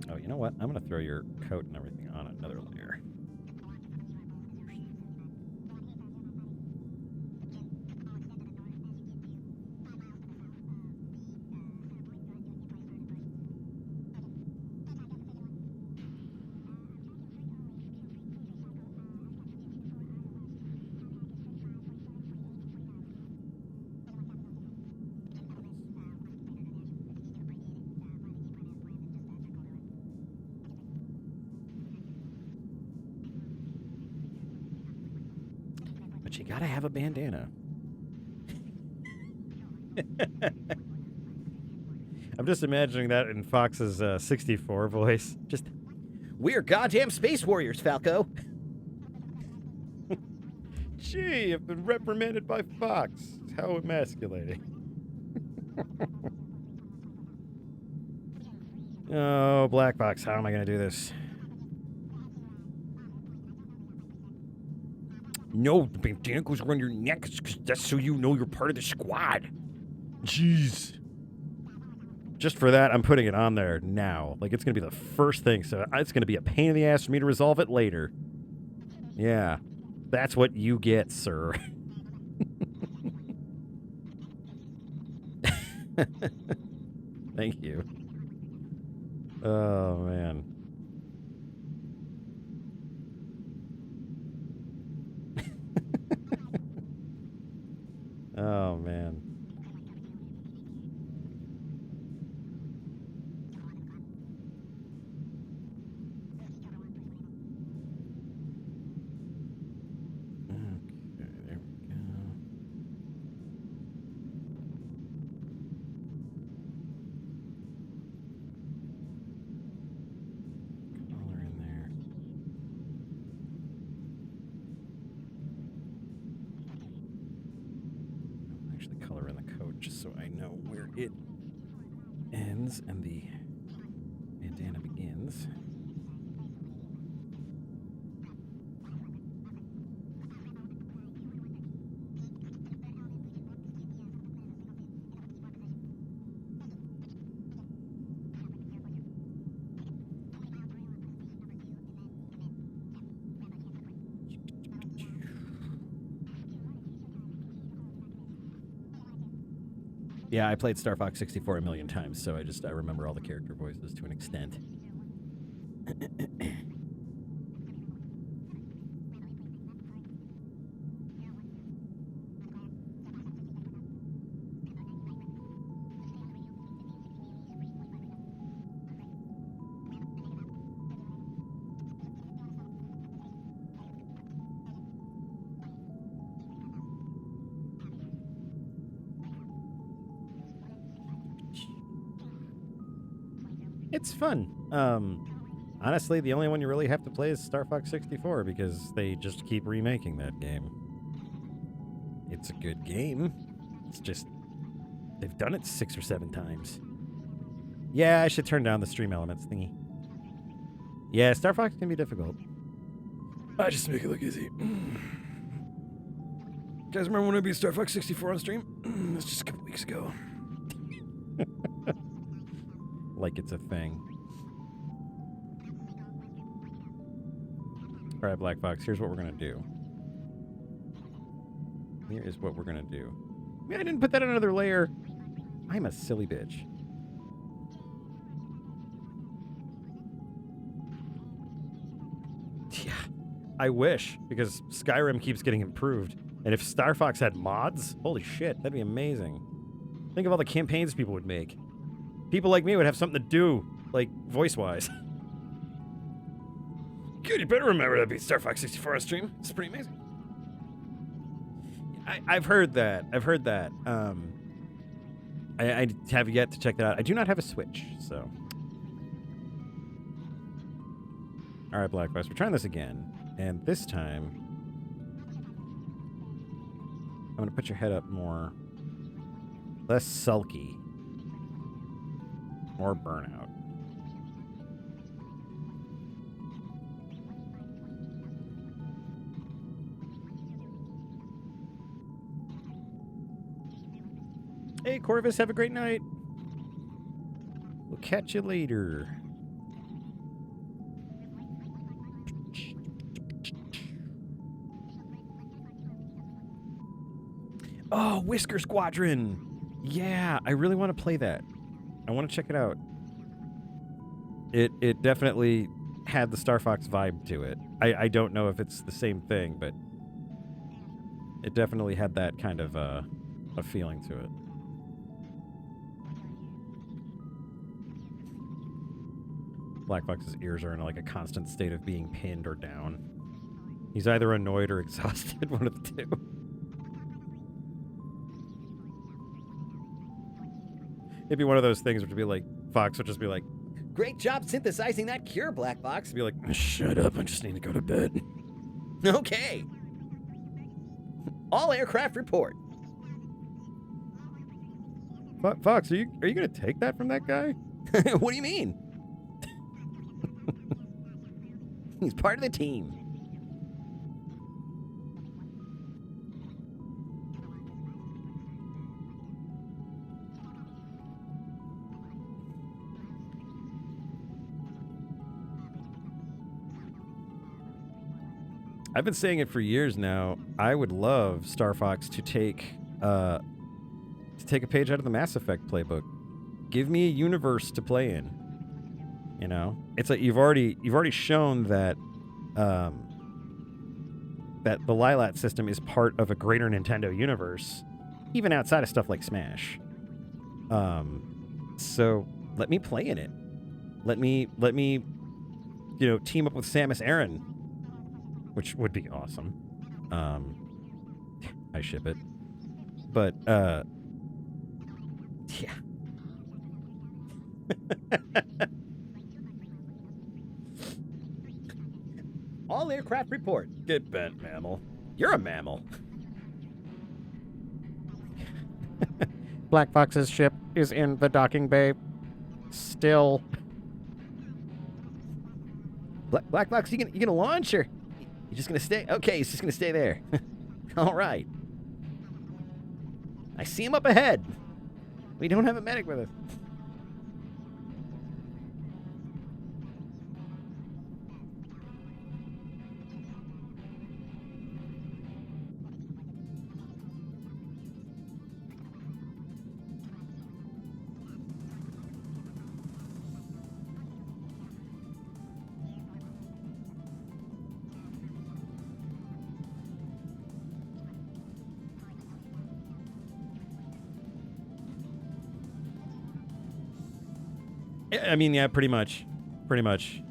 Oh, you know what? I'm going to throw your coat and everything on another layer. But you gotta have a bandana. I'm just imagining that in Fox's 64 voice. Just, We're goddamn space warriors, Falco. gee, I've been reprimanded by Fox. How emasculating. Oh, Black Fox, how am I gonna do this? No, the bandana goes around your neck because that's so you know you're part of the squad. Jeez. Just for that, I'm putting it on there now. Like, it's going to be the first thing, so it's going to be a pain in the ass for me to resolve it later. Yeah. That's what you get, sir. Thank you. Oh, man. Oh, man. Okay, there we go. Color in there. I'll actually color in the coat just so I know where it ends and the bandana begins. Yeah, I played Star Fox 64 a million times, so I remember all the character voices to an extent. It's fun. Honestly, the only one you really have to play is Star Fox 64 because they just keep remaking that game. It's a good game. It's just they've done it 6 or 7 times. Yeah, I should turn down the stream elements thingy. Yeah, Star Fox can be difficult. I just make it look easy. You guys remember when I beat Star Fox 64 on stream? That's just a couple weeks ago. Like it's a thing. All right, Black Fox, here's what we're going to do. Here is what we're going to do. I didn't put that on another layer. I'm a silly bitch. Yeah, I wish, because Skyrim keeps getting improved. And if Star Fox had mods, holy shit, that'd be amazing. Think of all the campaigns people would make. People like me would have something to do, like, voice-wise. Good, you better remember that beat Star Fox 64 on stream. It's pretty amazing. I've heard that. I have yet to check that out. I do not have a Switch, so. All right, Black Fox, we're trying this again. And this time, I'm going to put your head up more. Less sulky. More burnout. Hey, Corvus, have a great night. We'll catch you later. Oh, Whisker Squadron. Yeah, I really want to play that. I want to check it out. It definitely had the Star Fox vibe to it. I don't know if it's the same thing, but it definitely had that kind of a feeling to it. Black Fox's ears are in like a constant state of being pinned or down. He's either annoyed or exhausted, one of the two. It'd be one of those things where it'd be like, Fox would just be like, "Great job synthesizing that cure, Black Fox." Be like, "Shut up, I just need to go to bed." Okay. All aircraft report. Fox, are you gonna take that from that guy? What do you mean? He's part of the team. I've been saying it for years now. I would love Star Fox to take a page out of the Mass Effect playbook. Give me a universe to play in. You know, it's like you've already shown that that the Lylat system is part of a greater Nintendo universe, even outside of stuff like Smash. So let me play in it. Let me team up with Samus Aran, which would be awesome. I ship it. But yeah. All aircraft report. Get bent, mammal. You're a mammal. Black Fox's ship is in the docking bay. Still. Black Fox, you gonna launch or you just gonna stay? Okay, he's just gonna stay there. All right. I see him up ahead. We don't have a medic with us. I mean, yeah, pretty much. Pretty much.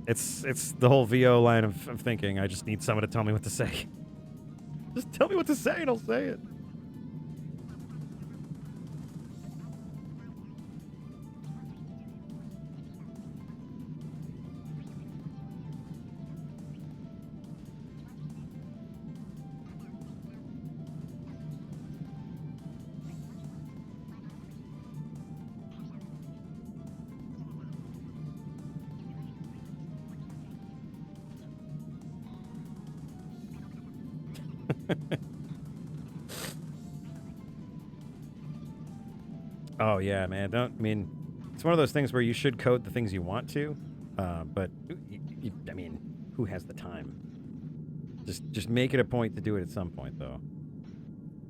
It's the whole VO line of thinking. I just need someone to tell me what to say. Just tell me what to say and I'll say it. Oh yeah, man. It's one of those things where you should code the things you want to, but I mean, who has the time? Just make it a point to do it at some point, though,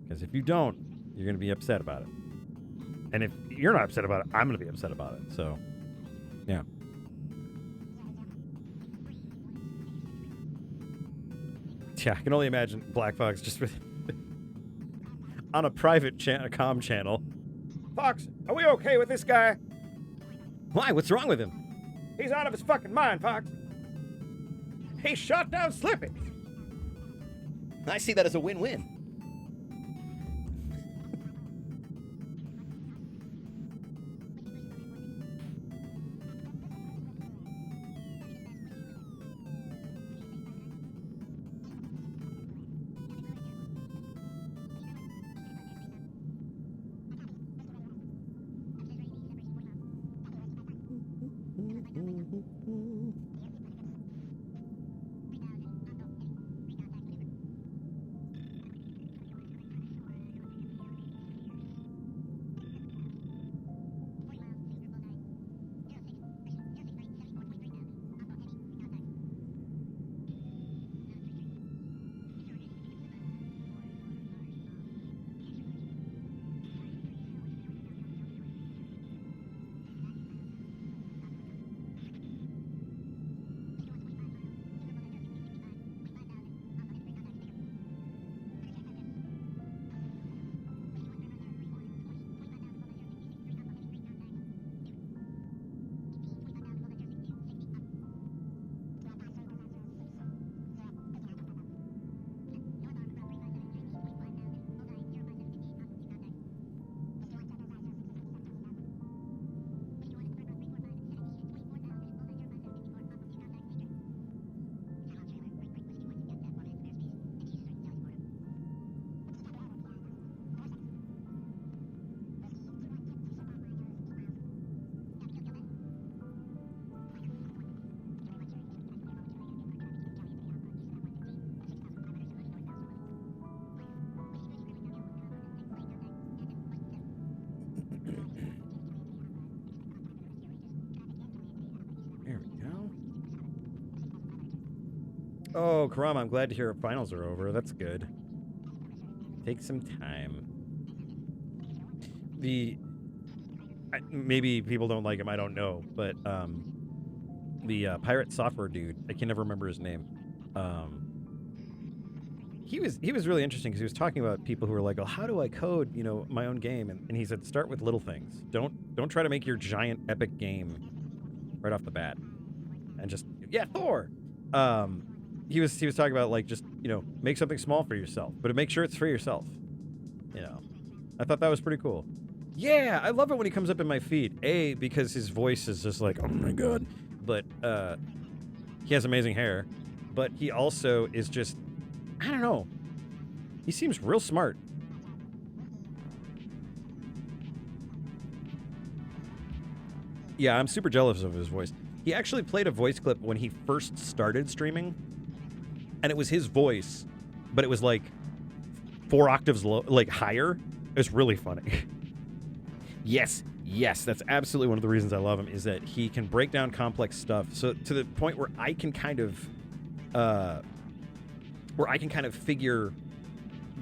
because if you don't, you're gonna be upset about it. And if you're not upset about it, I'm gonna be upset about it. So, yeah. Yeah, I can only imagine Black Fox just with on a private comm channel. Fox, are we okay with this guy? Why? What's wrong with him? He's out of his fucking mind, Fox. He shot down Slippy. I see that as a win-win. Oh, Karama, I'm glad to hear finals are over. That's good. Take some time. maybe people don't like him. I don't know, but the pirate software dude, I can never remember his name. He was really interesting because he was talking about people who were like, "Oh, how do I code, my own game?" And he said, "Start with little things. Don't try to make your giant epic game right off the bat, and just Thor." He was talking about like just make something small for yourself, but make sure it's for yourself. I thought that was pretty cool. Yeah, I love it when he comes up in my feed. A, because his voice is just like, oh my god. But he has amazing hair. But he also is just, I don't know. He seems real smart. Yeah, I'm super jealous of his voice. He actually played a voice clip when he first started streaming. And it was his voice, but it was like 4 octaves low, like higher. It was really funny. Yes, that's absolutely one of the reasons I love him, is that he can break down complex stuff so to the point where I can kind of figure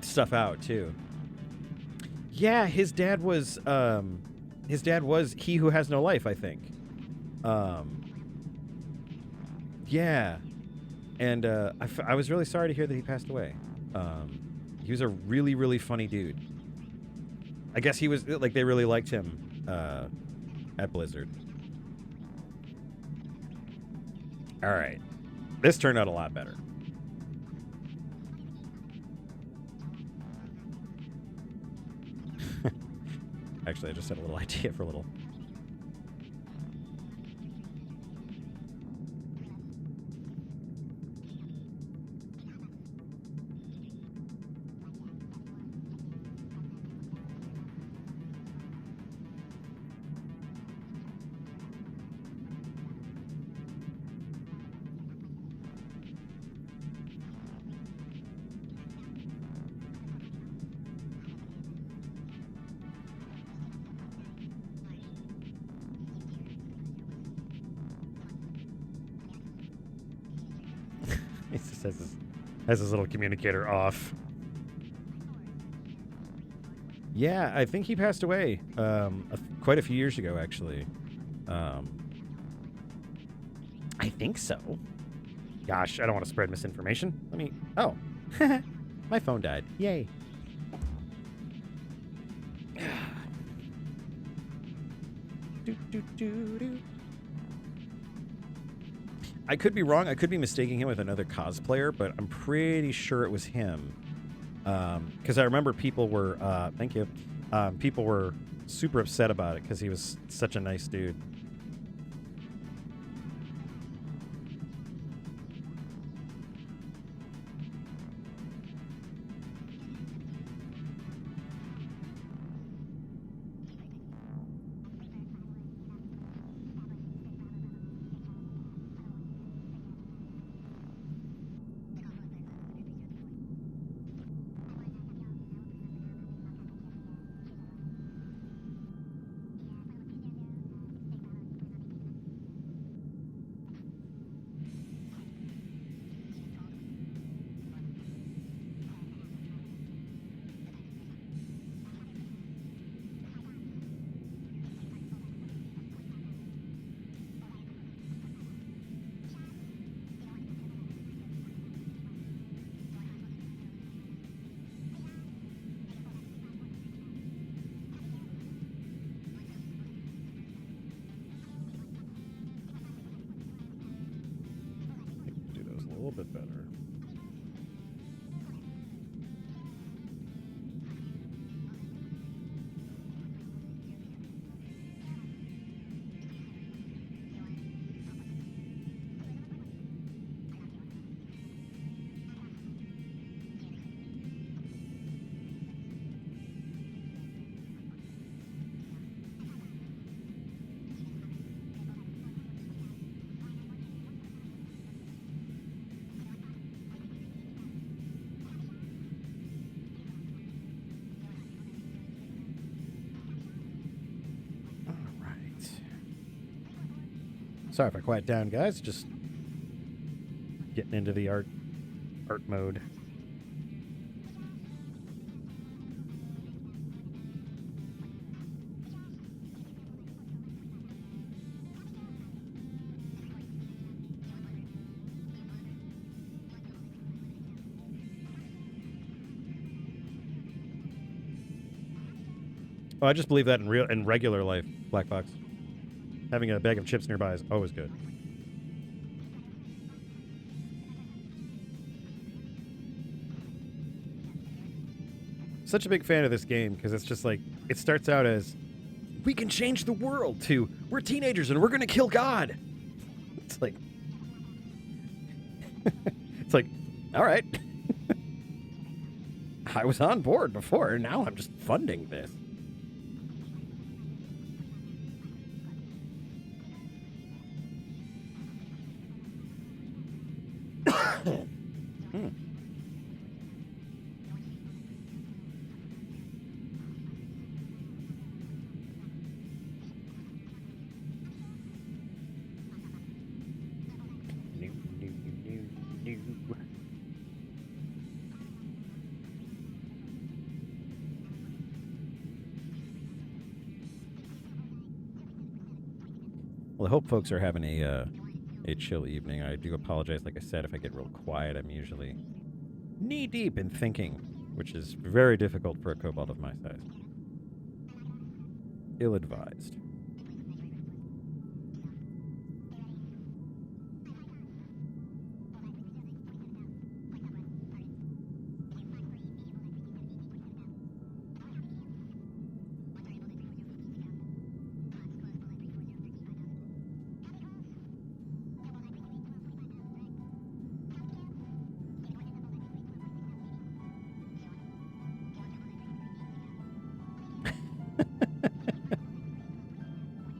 stuff out too. Yeah, his dad was He Who Has No Life, I think. Yeah. And I was really sorry to hear that he passed away. He was a really, really funny dude. I guess he was, like, they really liked him at Blizzard. All right. This turned out a lot better. Actually, I just had a little idea for a little... He just has his little communicator off. Yeah, I think he passed away quite a few years ago, actually. I think so. Gosh, I don't want to spread misinformation. Let me... Oh. My phone died. Yay. I could be wrong. I could be mistaking him with another cosplayer, but I'm pretty sure it was him. Because I remember people were, thank you, people were super upset about it because he was such a nice dude. Bit better. Sorry if I quiet down, guys. Just getting into the art mode. Oh, I just believe that in regular life, Black Fox. Having a bag of chips nearby is always good. Such a big fan of this game because it's just like, it starts out as, we can change the world, to, we're teenagers and we're going to kill God. It's like, it's like, all right. I was on board before, and now I'm just funding this. Well, I hope folks are having a chill evening. I do apologize. Like I said, if I get real quiet, I'm usually knee deep in thinking, which is very difficult for a kobold of my size. Ill-advised.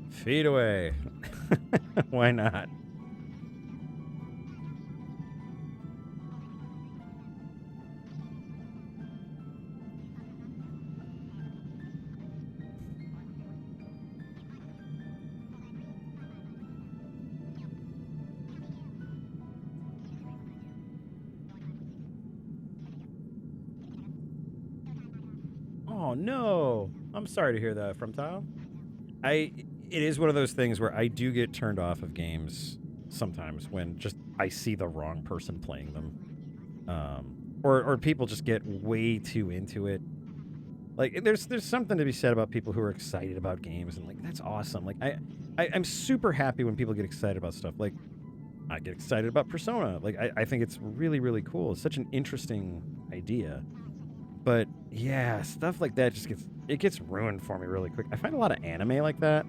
Feet away. Why not? Oh no. I'm sorry to hear that from Tile. It is one of those things where I do get turned off of games sometimes when just I see the wrong person playing them, or people just get way too into it. Like there's something to be said about people who are excited about games, and like that's awesome. Like I'm super happy when people get excited about stuff. Like I get excited about Persona. Like I think it's really, really cool. It's such an interesting idea. But yeah, stuff like that just gets ruined for me really quick. I find a lot of anime like that.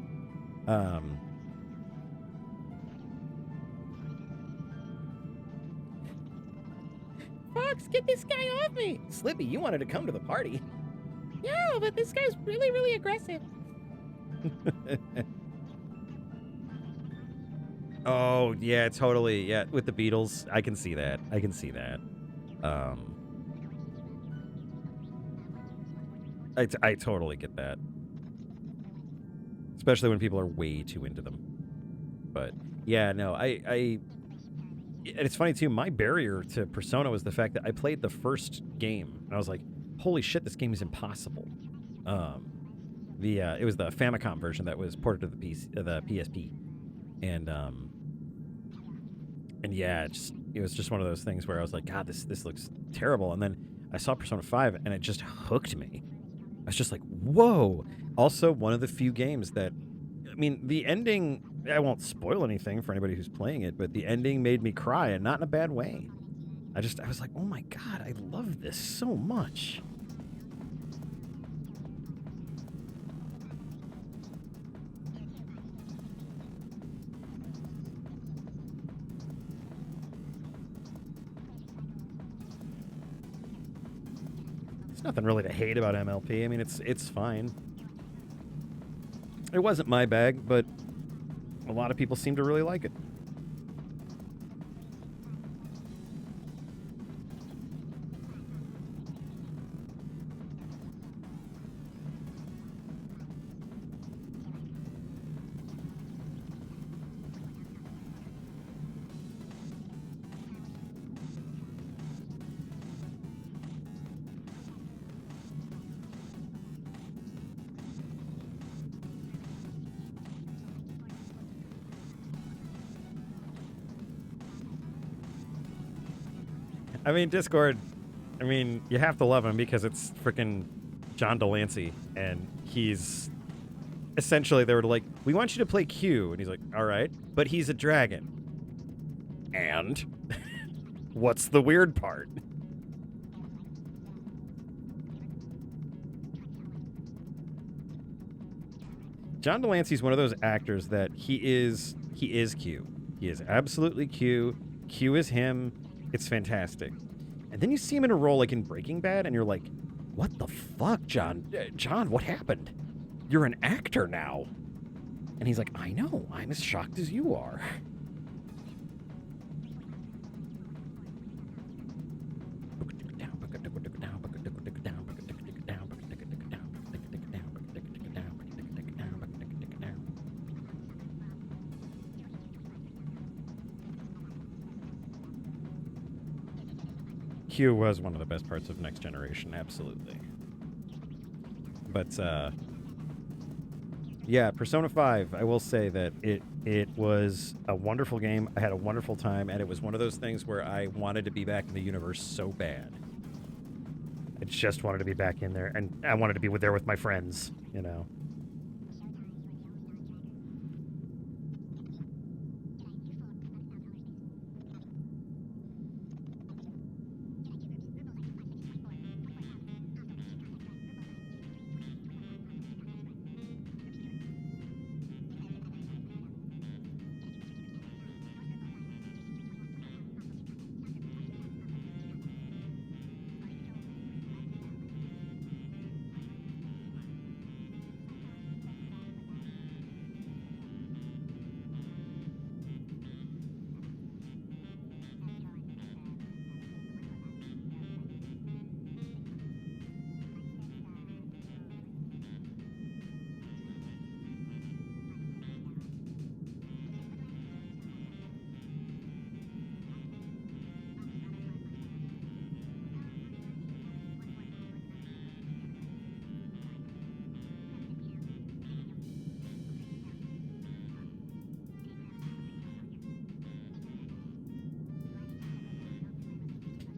Fox, get this guy off me! Slippy, you wanted to come to the party. Yeah, but this guy's really, really aggressive. Oh, yeah, totally. Yeah, with the Beatles, I can see that. I totally get that. Especially when people are way too into them. But, yeah, no, and it's funny, too, my barrier to Persona was the fact that I played the first game, and I was like, holy shit, this game is impossible. It was the Famicom version that was ported to the PSP. And yeah, it was just one of those things where I was like, God, this looks terrible. And then I saw Persona 5, and it just hooked me. I was just like, whoa. Also, one of the few games that, I mean, the ending, I won't spoil anything for anybody who's playing it, but the ending made me cry, and not in a bad way. I was like, oh my God, I love this so much. There's nothing really to hate about MLP. I mean, it's fine. It wasn't my bag, but a lot of people seem to really like it. I mean, Discord, I mean, you have to love him because it's freaking John Delancey, and he's essentially they were like, we want you to play Q, and he's like, all right, but he's a dragon. And what's the weird part? John Delancey's one of those actors that he is Q. He is absolutely Q. Q is him. It's fantastic. And then you see him in a role like in Breaking Bad, and you're like, what the fuck, John? John, what happened? You're an actor now. And he's like, I know. I'm as shocked as you are. Q was one of the best parts of Next Generation, absolutely. But, yeah, Persona 5, I will say that it was a wonderful game. I had a wonderful time, and it was one of those things where I wanted to be back in the universe so bad. I just wanted to be back in there, and I wanted to be there with my friends, you know.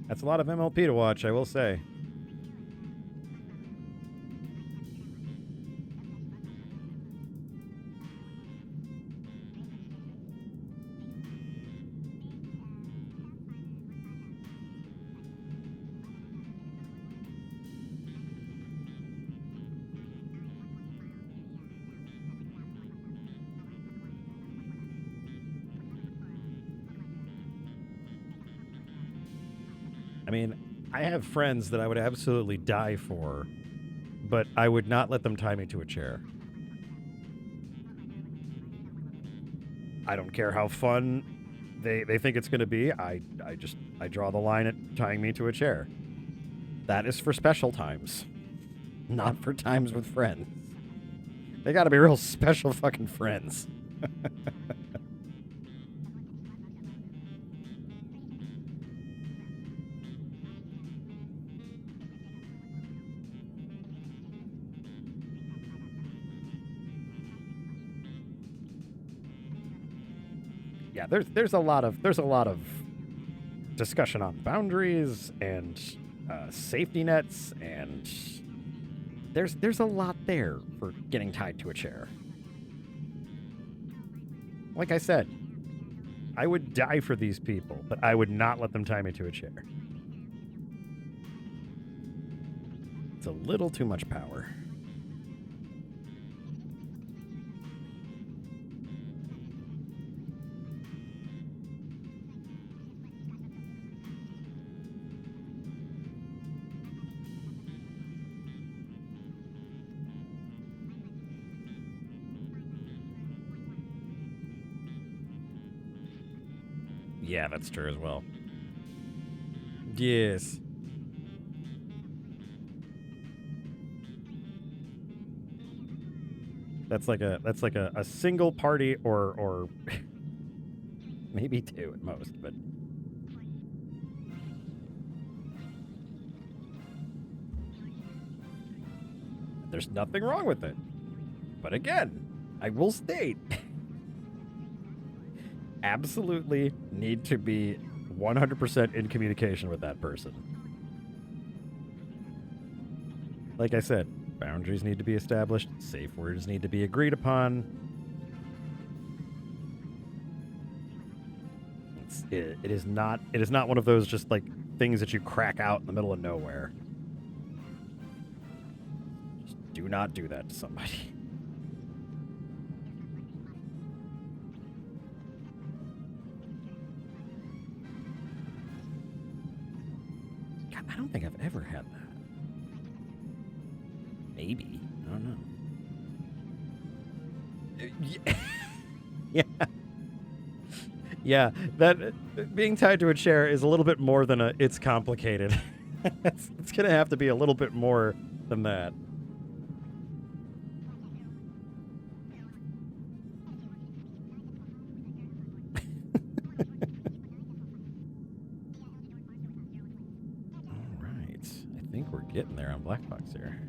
That's a lot of MLP to watch, I will say. I mean, I have friends that I would absolutely die for, but I would not let them tie me to a chair. I don't care how fun they think it's going to be. I draw the line at tying me to a chair. That is for special times, not for times with friends. They got to be real special fucking friends. Yeah, there's a lot of discussion on boundaries and safety nets, and there's a lot there for getting tied to a chair. Like I said, I would die for these people, but I would not let them tie me to a chair. It's a little too much power. Yeah, that's true as well. Yes. That's like a single party or maybe two at most, but there's nothing wrong with it. But again, I will state absolutely need to be 100% in communication with that person. Like I said, Boundaries need to be established. Safe words need to be agreed upon. It is not one of those just like things that you crack out in the middle of nowhere. Just do not do that to somebody. God, I don't think I've ever had that. Maybe. I don't know. Yeah. Yeah, that being tied to a chair is a little bit more than it's complicated. It's going to have to be a little bit more than that. All right. I think we're getting there on Black Box here.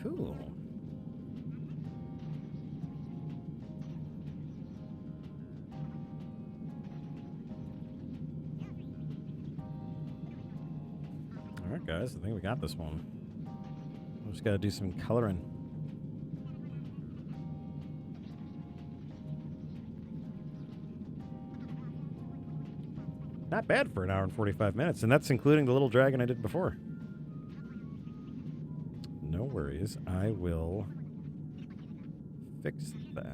Cool. All right, guys. I think we got this one. We just got to do some coloring. Not bad for an hour and 45 minutes, and that's including the little dragon I did before. No worries. I will fix that.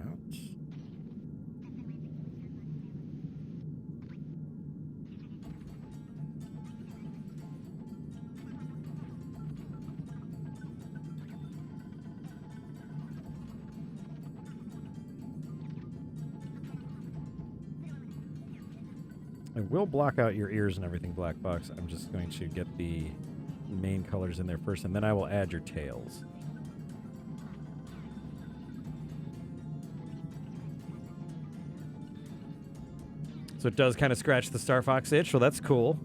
I will block out your ears and everything, Black Box. I'm just going to get the main colors in there first, and then I will add your tails. So it does kind of scratch the Star Fox itch, so that's cool.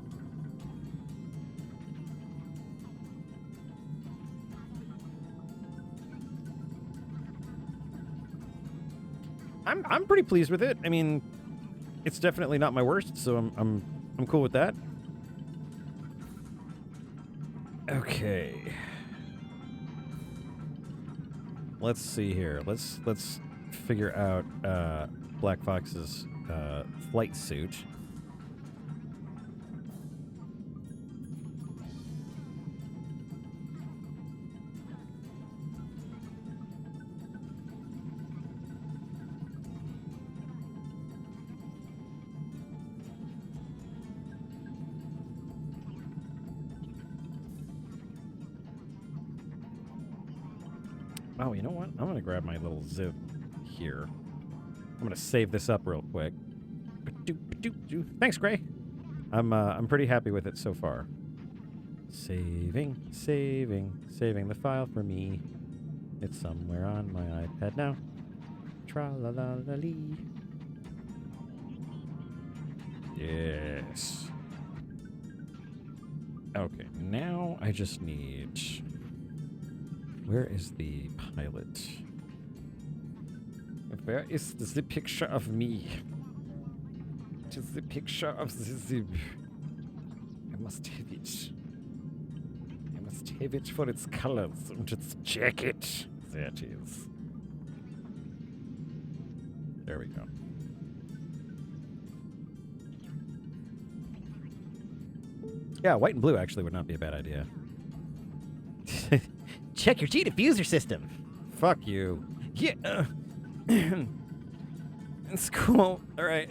I'm pretty pleased with it. I mean, it's definitely not my worst, so I'm cool with that. Okay. Let's see here. Let's figure out Black Fox's flight suit. Oh, you know what? I'm gonna grab my little zip here. I'm gonna save this up real quick. Thanks, Gray. I'm pretty happy with it so far. Saving the file for me. It's somewhere on my iPad now. Tra-la-la-la-lee. Yes. Okay, now I just need... Where is the pilot? Where is the picture of me? It is the picture of the zip. I must have it. I must have it for its colors and its jacket. There it is. There we go. Yeah, white and blue actually would not be a bad idea. Check your G-diffuser system. Fuck you. Yeah. It's cool. All right.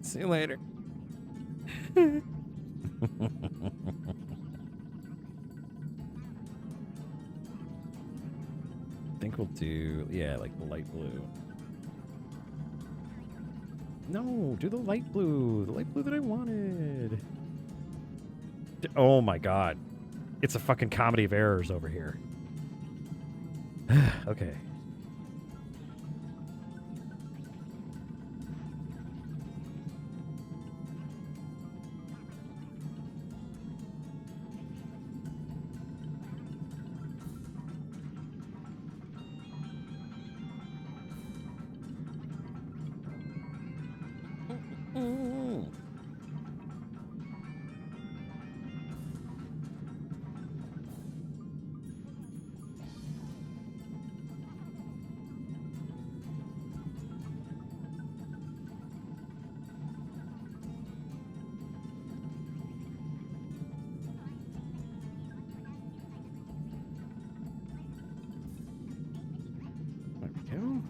See you later. think we'll do, yeah, like the light blue. No, do the light blue. The light blue that I wanted. Oh my god. It's a fucking comedy of errors over here. Okay. There we go.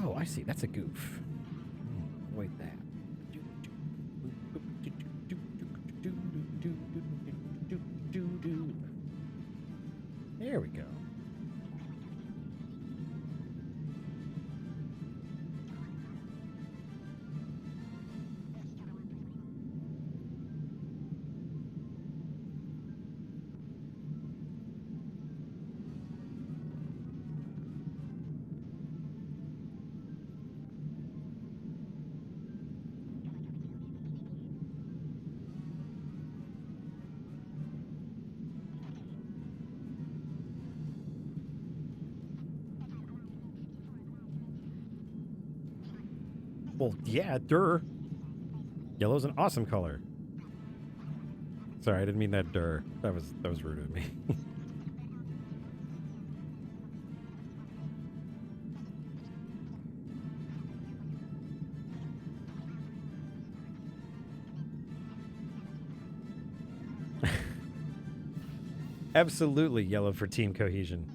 Oh, I see. That's a goof. Avoid that. There we go. Well, yeah, dur. Yellow's an awesome color. Sorry, I didn't mean that dur. That was rude of me. Absolutely yellow for team cohesion.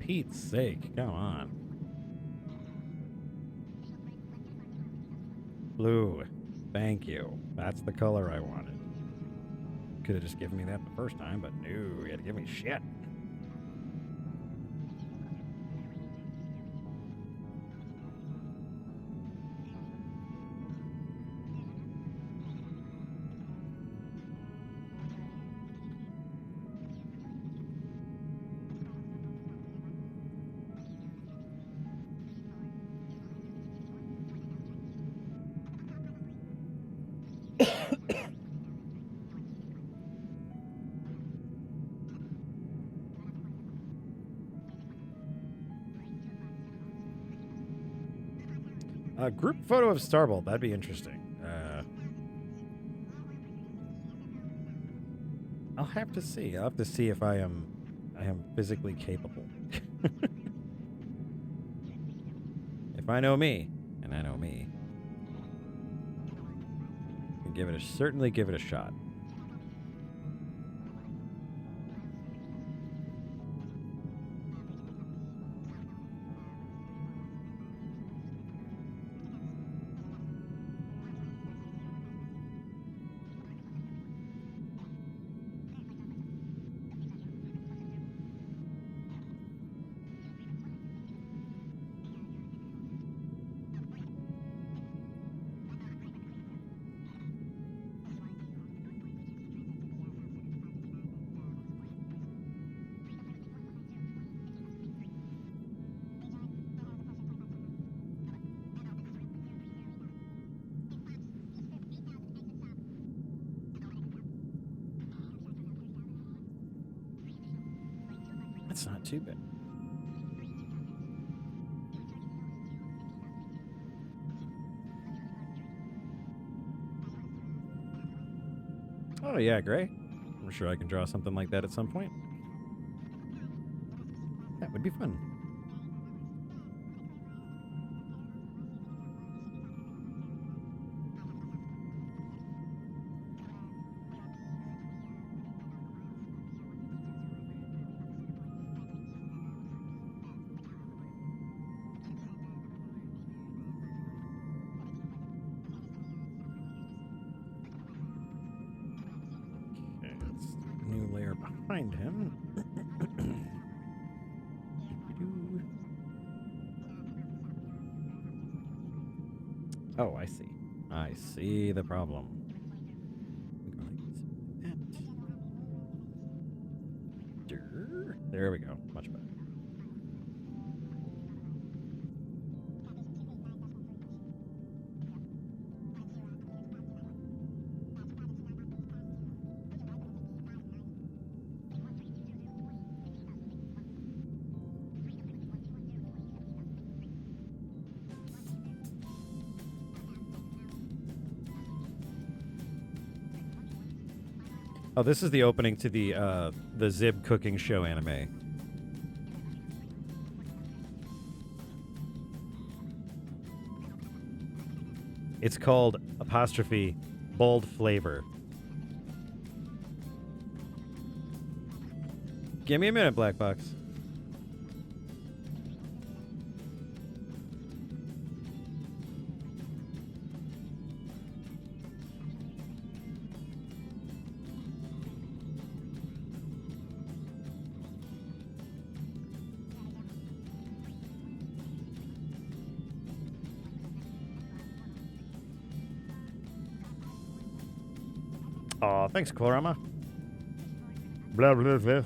Pete's sake, come on. Blue. Thank you. That's the color I wanted. Could have just given me that the first time, but no, you had to give me shit. A group photo of Starbolt. That'd be interesting. I'll have to see. I'll have to see if I am physically capable. If I know me, and I know me, I can certainly give it a shot. That's not too bad. Oh yeah, Gray. I'm sure I can draw something like that at some point. That would be fun. New layer behind him. Oh, I see. I see the problem. There we go. Much better. Oh, this is the opening to the Zib cooking show anime. It's called apostrophe bold flavor. Give me a minute, Black Box. Aw, thanks, Korama. Blah, blah, blah.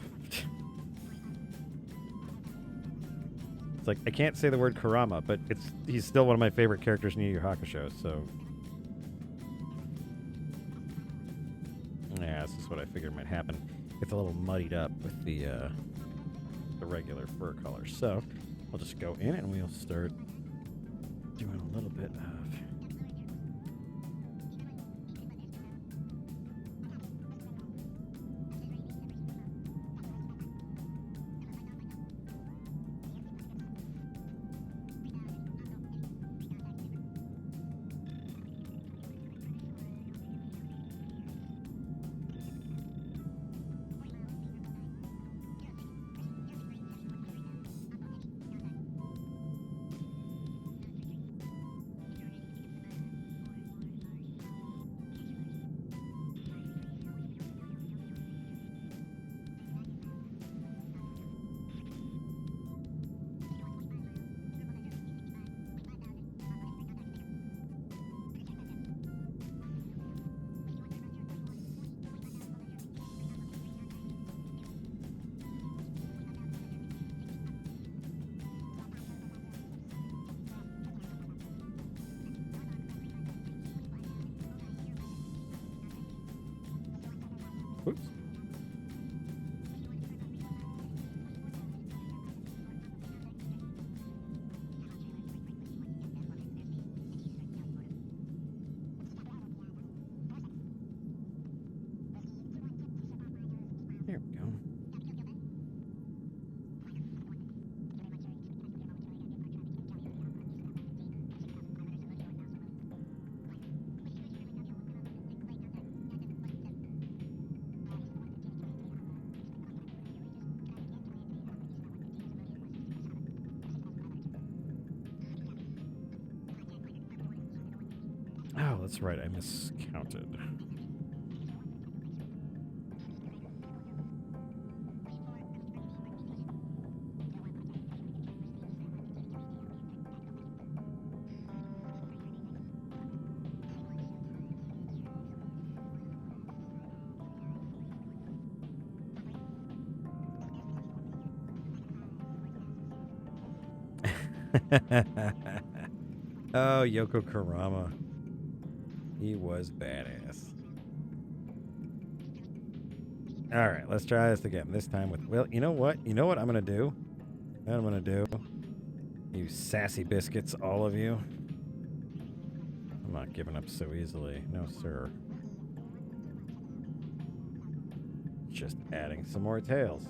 It's like, I can't say the word Kurama, but he's still one of my favorite characters in Yu Yu Hakusho, so... Yeah, this is what I figured might happen. It's a little muddied up with the regular fur color. So, I'll just go in and we'll start doing a little bit of... Oops. There we go. Oh, that's right. I miscounted. Oh, Yoko Karama. He was badass. All right, let's try this again. This time with Will. You know what? You know what I'm going to do? What I'm going to do? You sassy biscuits, all of you. I'm not giving up so easily. No, sir. Just adding some more tails.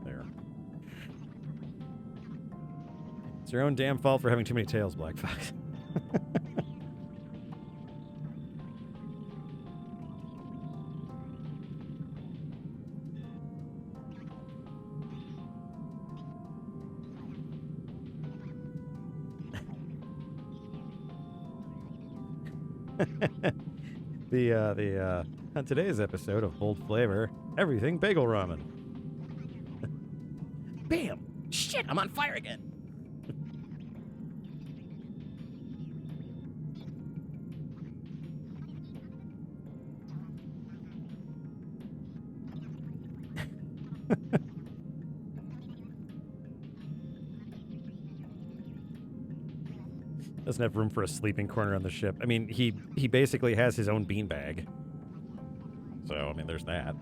There. It's your own damn fault for having too many tails, Black Fox. On today's episode of Bold Flavor, everything bagel ramen. Bam! Shit, I'm on fire again. Doesn't have room for a sleeping corner on the ship. I mean, he basically has his own beanbag. So, I mean, there's that.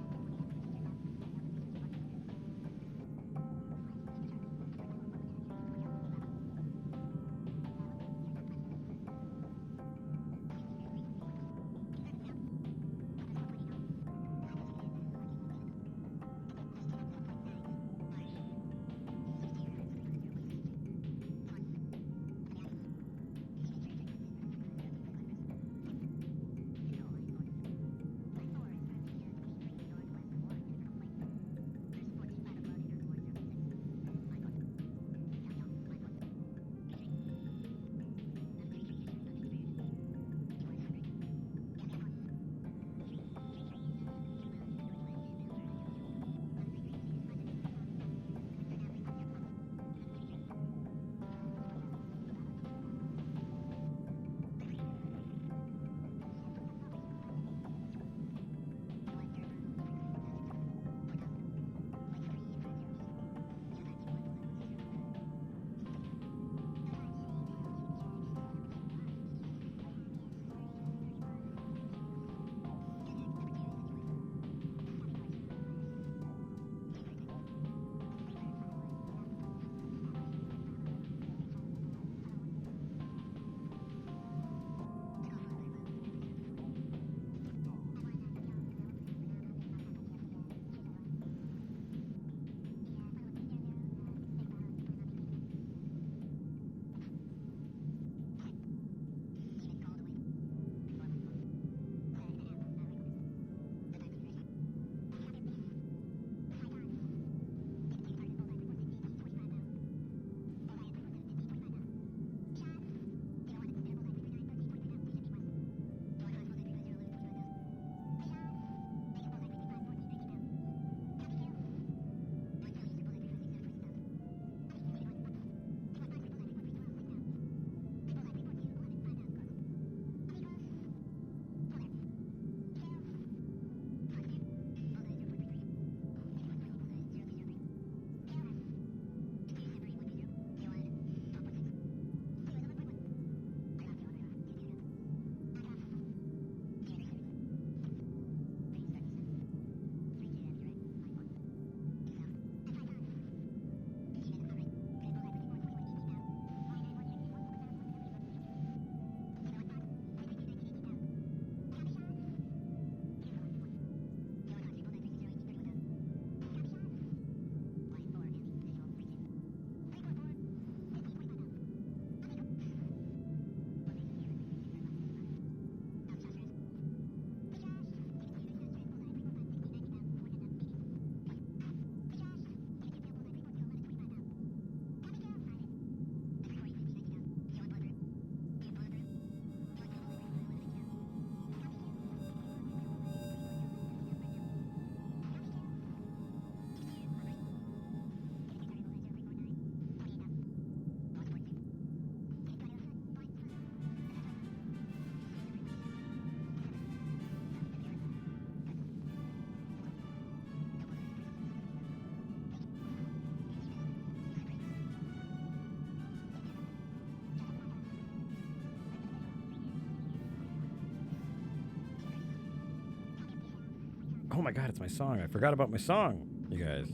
Oh my god, it's my song. I forgot about my song, you guys.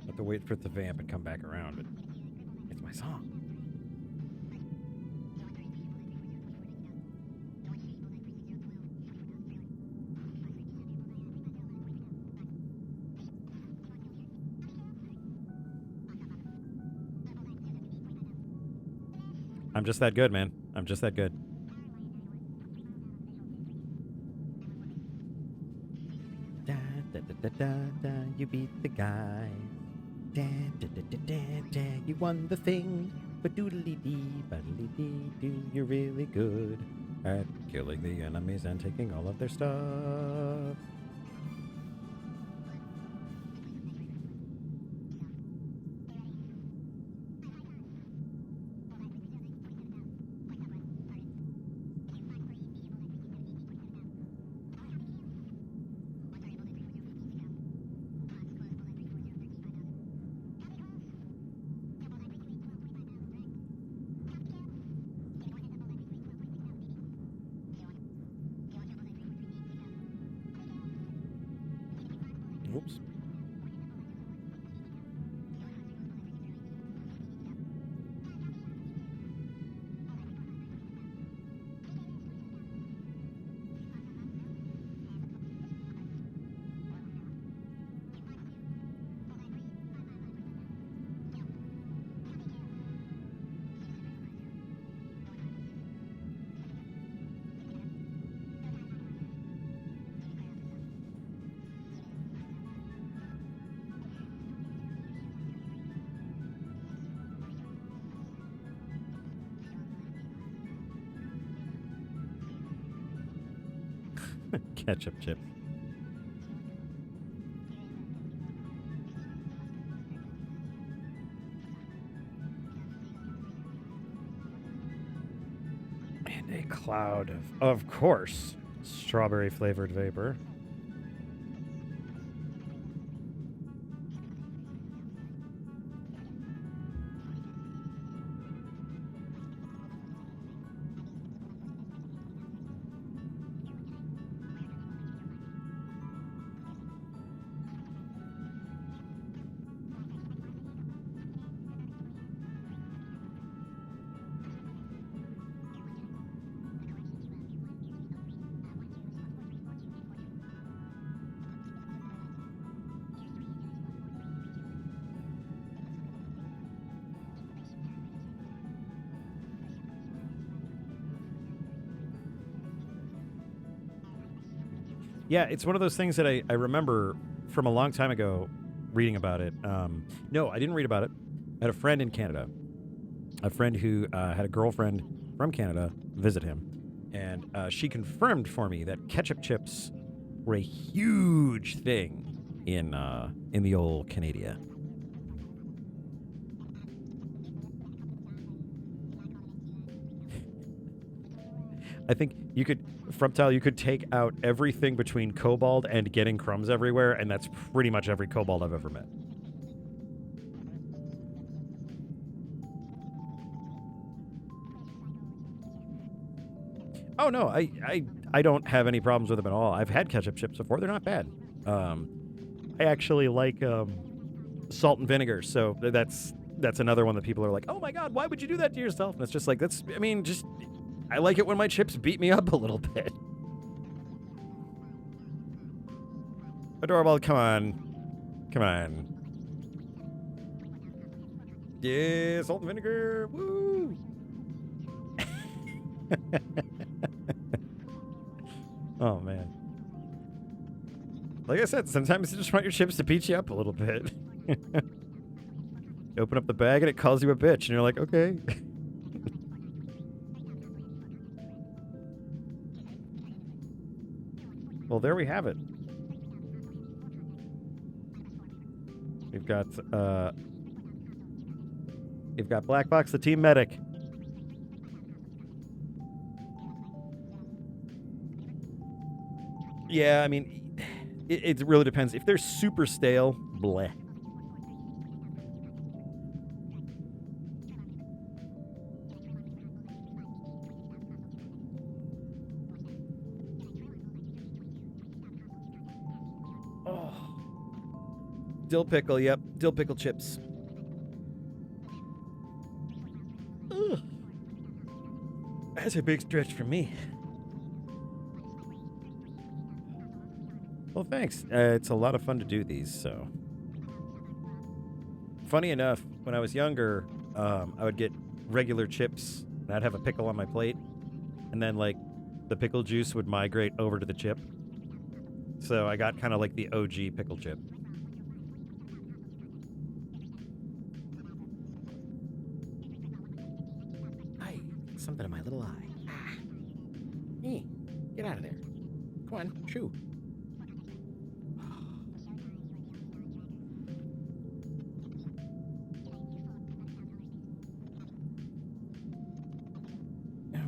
I have to wait for it to vamp and come back around, but it's my song. I'm just that good, man. I'm just that good. Da, da, da, da, da, da, you beat the guy. Da, da, da, da, da, da, you won the thing. But doodly dee, buddly dee, doo, you're really good at killing the enemies and taking all of their stuff. Oops. Ketchup chip. And a cloud of course, strawberry flavored vapor. Yeah, it's one of those things that I remember from a long time ago reading about it. No, I didn't read about it. I had a friend in Canada, a friend who had a girlfriend from Canada visit him, and she confirmed for me that ketchup chips were a huge thing in the old Canada. I think you could, Fruptile, you could take out everything between Kobold and getting crumbs everywhere, and that's pretty much every Kobold I've ever met. Oh no, I don't have any problems with them at all. I've had ketchup chips before; they're not bad. I actually like salt and vinegar, so that's another one that people are like, "Oh my god, why would you do that to yourself?" And it's just like just. I like it when my chips beat me up a little bit. Adorable, come on. Come on. Yeah, salt and vinegar. Woo! Oh, man. Like I said, sometimes you just want your chips to beat you up a little bit. You open up the bag and it calls you a bitch, and you're like, okay. Well, there we have it. We've got Black Box, the team medic. Yeah, I mean, it really depends. If they're super stale, bleh. Dill pickle, yep. Dill pickle chips. Ugh. That's a big stretch for me. Well, thanks. It's a lot of fun to do these, so. Funny enough, when I was younger, I would get regular chips, and I'd have a pickle on my plate, and then, like, the pickle juice would migrate over to the chip. So I got kind of like the OG pickle chip. Hi, something in my little eye. Ah. Hey, get out of there. Come on, shoo.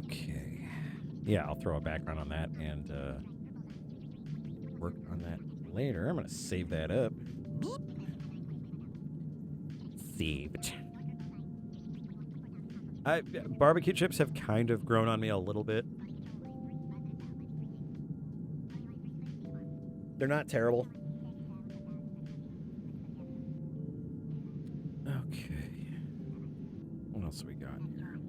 Okay. Yeah, I'll throw a background on that and work on that later. I'm going to save that up. Saved. Barbecue chips have kind of grown on me a little bit. They're not terrible. Okay. What else we got here?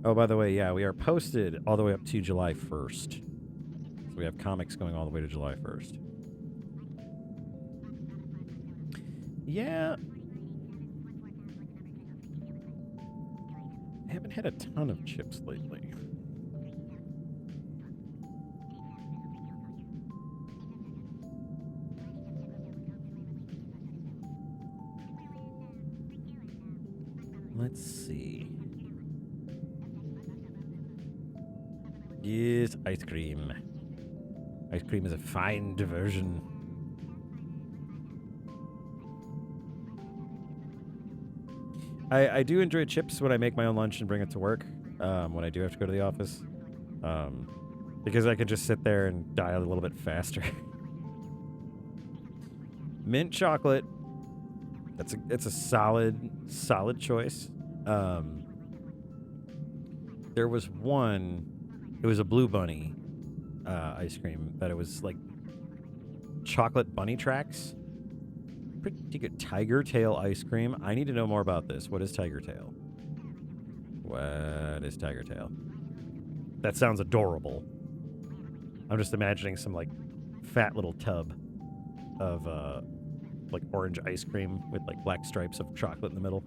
Oh, by the way, yeah, we are posted all the way up to July 1st. So we have comics going all the way to July 1st. Yeah. I haven't had a ton of chips lately. Let's see. Yes, ice cream. Ice cream is a fine diversion. I do enjoy chips when I make my own lunch and bring it to work, when I do have to go to the office. Because I can just sit there and die a little bit faster. Mint chocolate. It's a solid choice. There was one, it was a Blue Bunny ice cream, but it was like chocolate bunny tracks. Pretty good. Tiger Tail ice cream. I need to know more about this. What is Tiger Tail? What is Tiger Tail? That sounds adorable. I'm just imagining some like fat little tub of like orange ice cream with like black stripes of chocolate in the middle.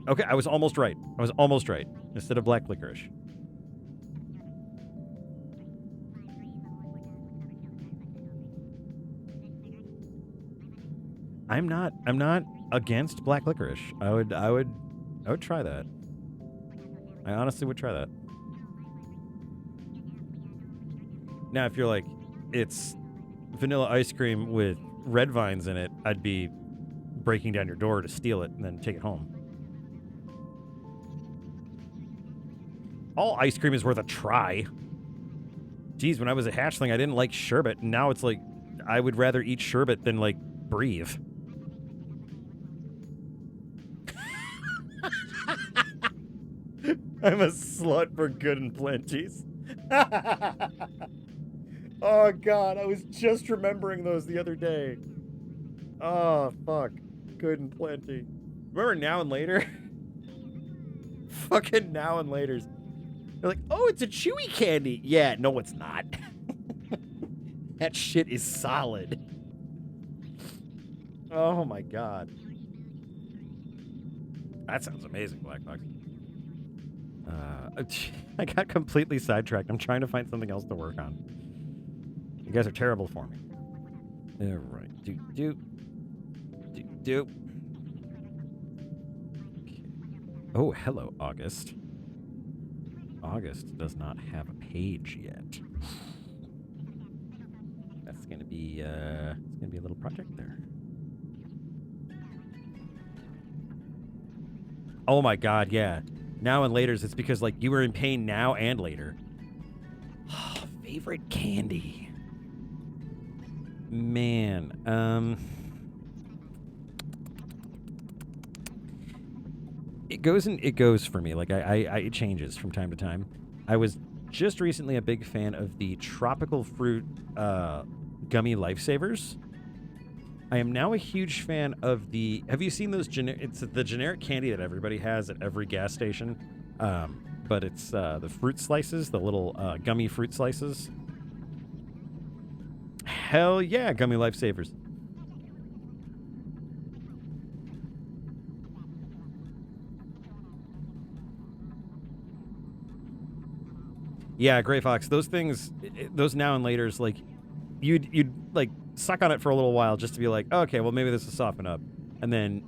Okay, I was almost right. Instead of black licorice. I'm not against black licorice. I would try that. I honestly would try that. Now, if you're like, it's vanilla ice cream with red vines in it, I'd be breaking down your door to steal it and then take it home. All ice cream is worth a try. Geez, when I was a hatchling, I didn't like sherbet, and now it's like I would rather eat sherbet than like breathe. I'm a slut for good and plenties. Oh, God. I was just remembering those the other day. Oh, fuck. Good and plenty. Remember Now and Later? Fucking Now and Laters. They're like, oh, it's a chewy candy. Yeah, no, it's not. That shit is solid. Oh, my God. That sounds amazing, Black Box. I got completely sidetracked. I'm trying to find something else to work on. You guys are terrible for me. All right. Do. Okay. Oh, hello, August. August does not have a page yet. That's gonna be it's gonna be a little project there. Oh my God, yeah. Now and Later's, it's because like you were in pain now and later. Oh, favorite candy. Man, it goes for me. Like it changes from time to time. I was just recently a big fan of the tropical fruit gummy lifesavers. I am now a huge fan of the. Have you seen those? It's the generic candy that everybody has at every gas station, but it's the fruit slices, the little gummy fruit slices. Hell yeah, gummy lifesavers. Yeah, Gray Fox. Those things, those now and laters, like you'd like suck on it for a little while just to be like, oh, okay, well maybe this will soften up, and then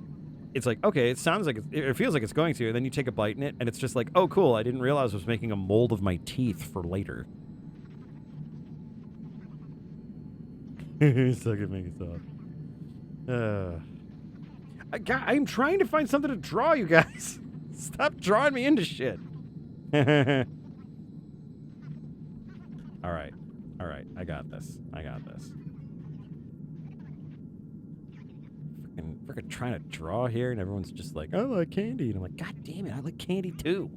it's like, okay, it sounds like it feels like it's going to, and then you take a bite in it, and it's just like, oh, cool, I didn't realize I was making a mold of my teeth for later. Suck at making soft. I'm trying to find something to draw, you guys. Stop drawing me into shit. All right. I got this. Freaking trying to draw here, and everyone's just like, I like candy. And I'm like, God damn it, I like candy too.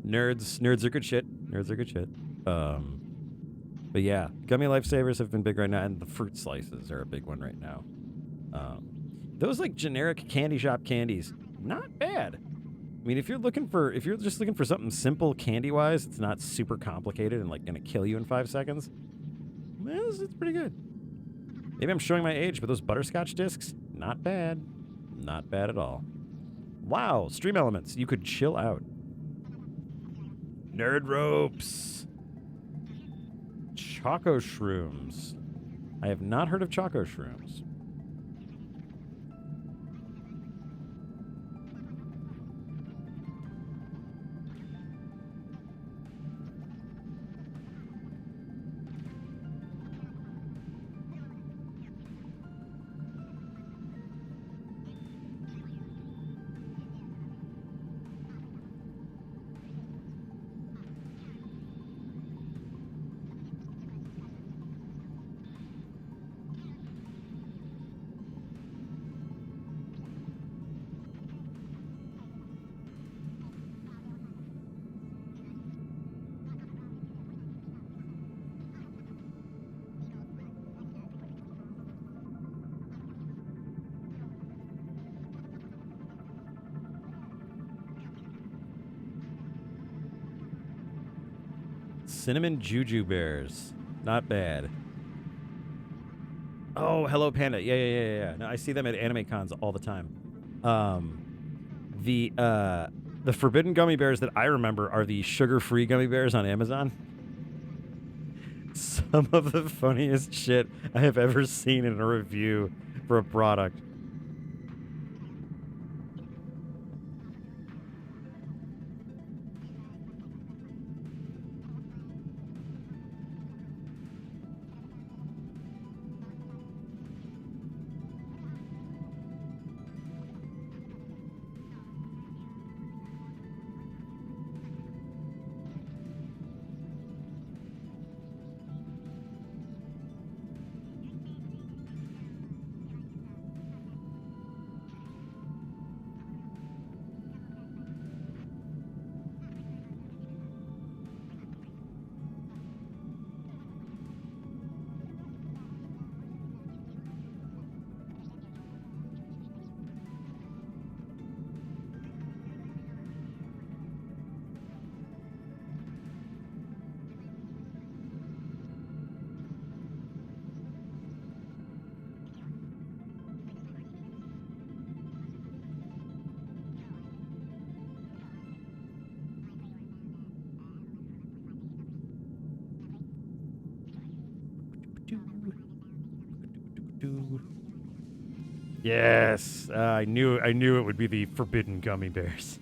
Nerds are good shit. But yeah, gummy lifesavers have been big right now, and the fruit slices are a big one right now. Those like generic candy shop candies, not bad. I mean, if you're just looking for something simple candy-wise, it's not super complicated and like gonna kill you in 5 seconds. Well, it's pretty good. Maybe I'm showing my age, but those butterscotch discs, not bad. Not bad at all. Wow, stream elements. You could chill out. Nerd ropes. Choco shrooms. I have not heard of choco shrooms. Cinnamon Juju Bears. Not bad. Oh, Hello Panda. Yeah. No, I see them at anime cons all the time. The forbidden gummy bears that I remember are the sugar-free gummy bears on Amazon. Some of the funniest shit I have ever seen in a review for a product. Yes, I knew it would be the forbidden gummy bears.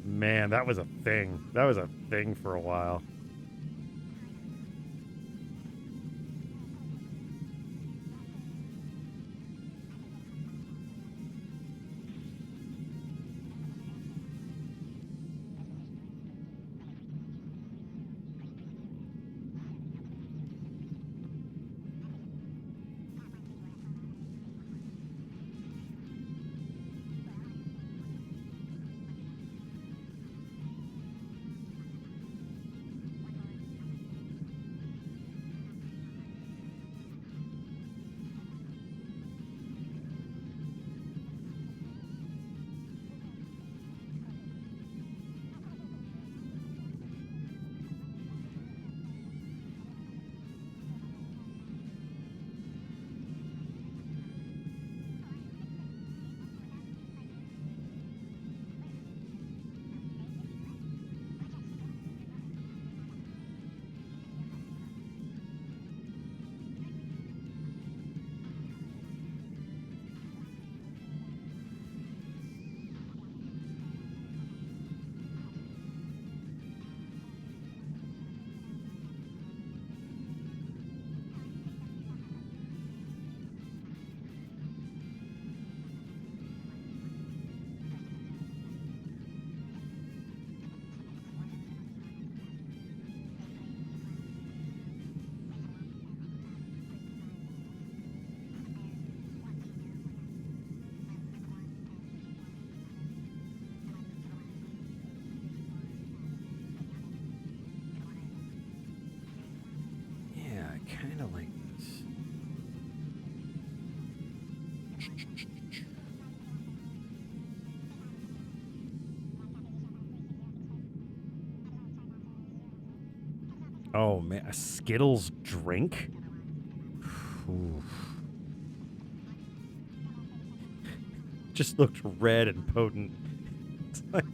Man, that was a thing. That was a thing for a while. Oh, man. A Skittles drink? Oof. Just looked red and potent. It's like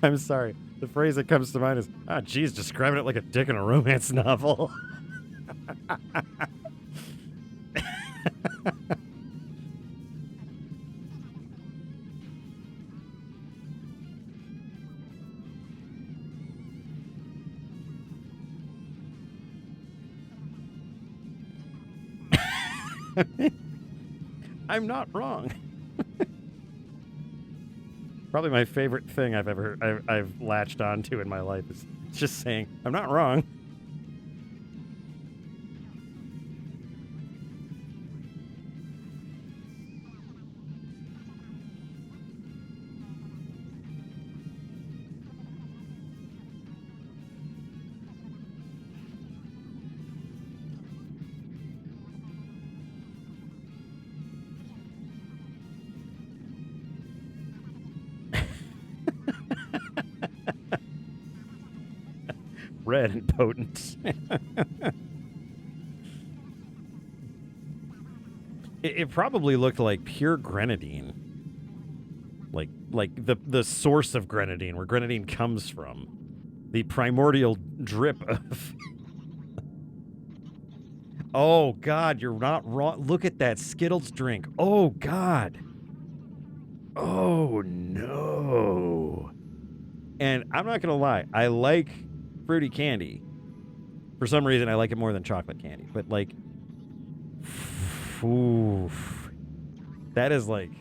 I'm sorry. The phrase that comes to mind is, geez, describing it like a dick in a romance novel. I'm not wrong. Probably my favorite thing I've latched onto in my life is just saying, I'm not wrong. Red and potent. It probably looked like pure grenadine. Like the source of grenadine, where grenadine comes from. The primordial drip of... Oh, God, you're not wrong. Look at that Skittles drink. Oh, God. Oh, no. And I'm not going to lie. I like fruity candy. For some reason, I like it more than chocolate candy. But, like, oof. That is, like...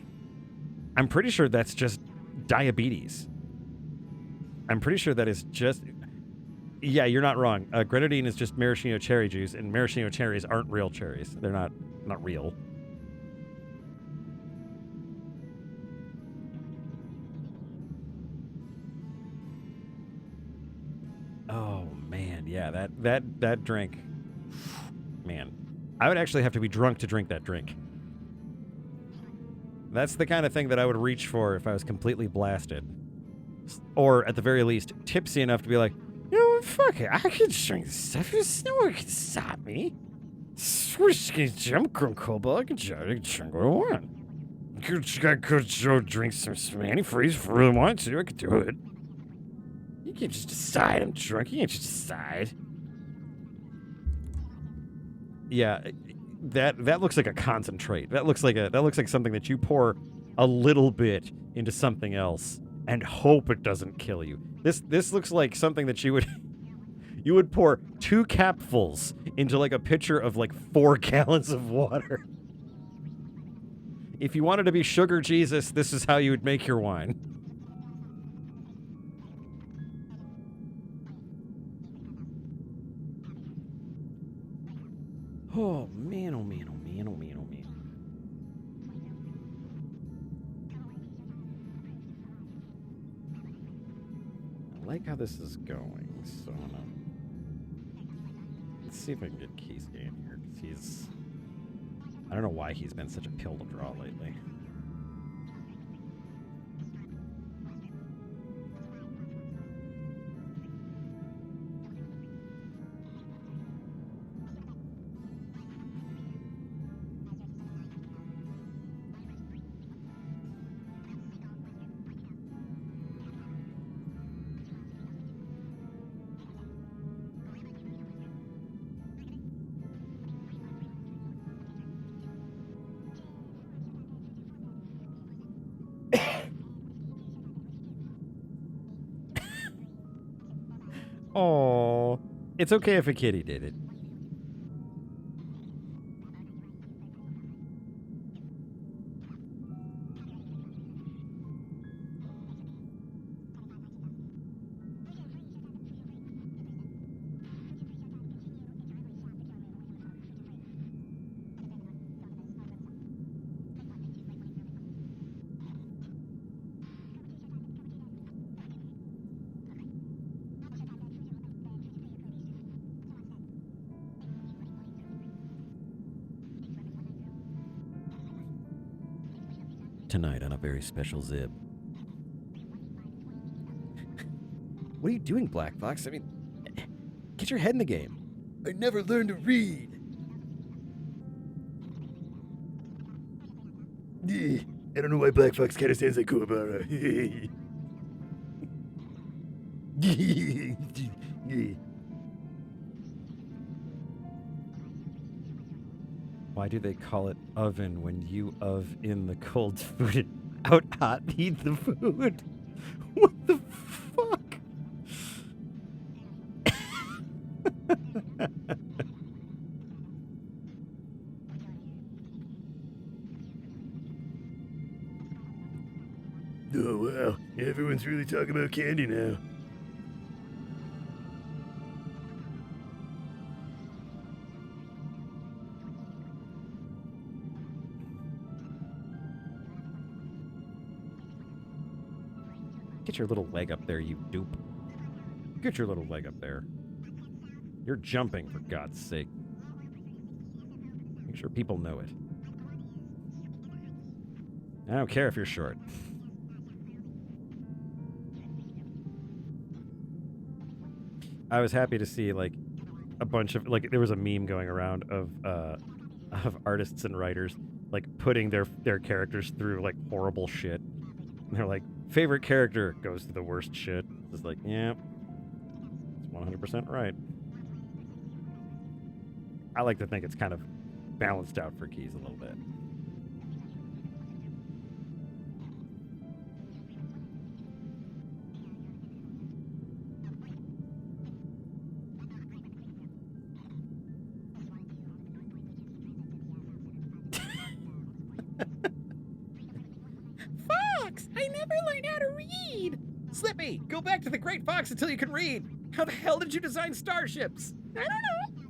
I'm pretty sure that's just diabetes. I'm pretty sure that is just... Yeah, you're not wrong. Grenadine is just maraschino cherry juice, and maraschino cherries aren't real cherries. They're not real. Oh, man, yeah, that drink... Man, I would actually have to be drunk to drink that drink. That's the kind of thing that I would reach for if I was completely blasted. Or, at the very least, tipsy enough to be like, you know what, fuck it, I can drink this stuff. There's no one can stop me. Swish, jump, Kobo, I can drink what I want. I could go drink some antifreeze if I really want to. I could do it. You can't just decide I'm drunk. You can't just decide. Yeah, that looks like a concentrate. That looks like something that you pour a little bit into something else and hope it doesn't kill you. This looks like something that you would pour 2 capfuls into like a pitcher of like 4 gallons of water. If you wanted to be sugar Jesus, this is how you would make your wine. Oh man, oh man, oh man, oh man, oh man. I like how this is going, so I'm gonna... Let's see if I can get Keisuke in here, because he's... I don't know why he's been such a pill to draw lately. Oh, it's okay if a kitty did it. Tonight on a very special Zib. What are you doing, Black Fox? I mean, Get your head in the game. I never learned to read. I don't know why Black Fox kind of sounds like Kuwabara. Why do they call it oven when you of in the cold food and out hot eat the food? What the fuck? Oh, wow. Everyone's really talking about candy now. Get your little leg up there, you dupe. Get your little leg up there. You're jumping, for God's sake. Make sure people know it. I don't care if you're short. I was happy to see, like, a bunch of, like, there was a meme going around of artists and writers, like, putting their characters through, like, horrible shit. And they're like, favorite character goes through the worst shit. It's like, yeah, it's 100% right. I like to think it's kind of balanced out for Keys a little bit. Fox, I never learned how to read. Slippy, go back to the Great Fox until you can read. How the hell did you design starships? I don't know.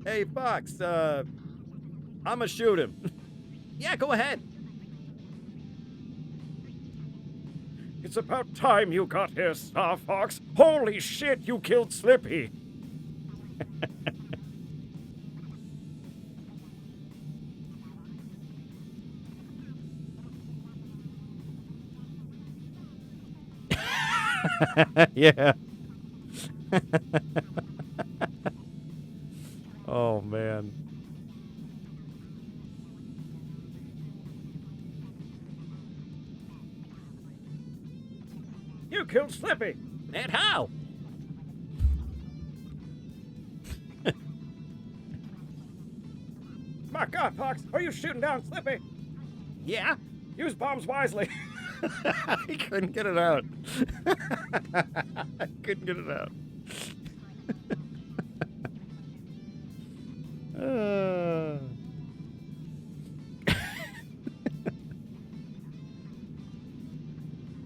Hey, Fox, I'ma shoot him. Yeah, go ahead. It's about time you got here, Star Fox. Holy shit, you killed Slippy. Yeah. Oh, man. You killed Slippy. And how? My God, Fox, are you shooting down Slippy? Yeah. Use bombs wisely. I couldn't get it out. I couldn't get it out.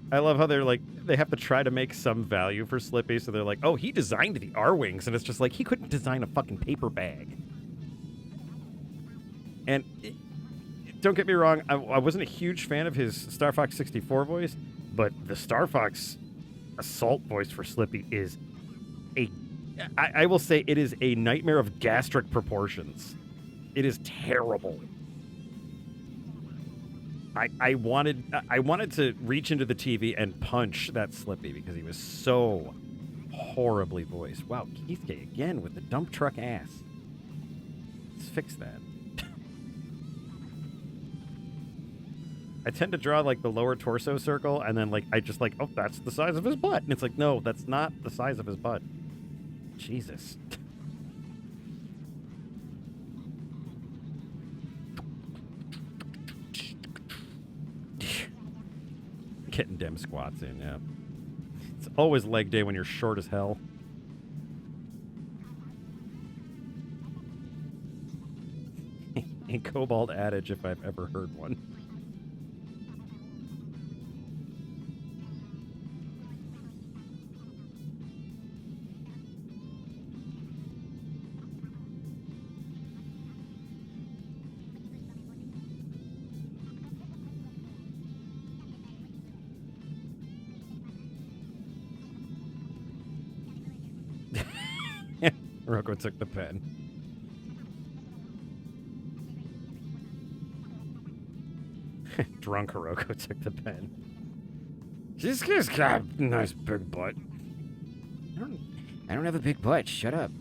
I love how they're like, they have to try to make some value for Slippy, so they're like, oh, he designed the R-Wings, and it's just like, he couldn't design a fucking paper bag. And don't get me wrong, I wasn't a huge fan of his Star Fox 64 voice, but the Star Fox Assault voice for Slippy is I will say it is a nightmare of gastric proportions. It is terrible. I wanted to reach into the TV and punch that Slippy because he was so horribly voiced. Wow, Keithke again with the dump truck ass. Let's fix that. I tend to draw like the lower torso circle, and then like I just like, oh, that's the size of his butt, and it's like, no, that's not the size of his butt. Jesus. Getting dem squats in, yeah. It's always leg day when you're short as hell. A Cobalt adage if I've ever heard one. Rocco took the pen. Drunk Hiroko took the pen. This guy's got a nice big butt. I don't have a big butt. Shut up.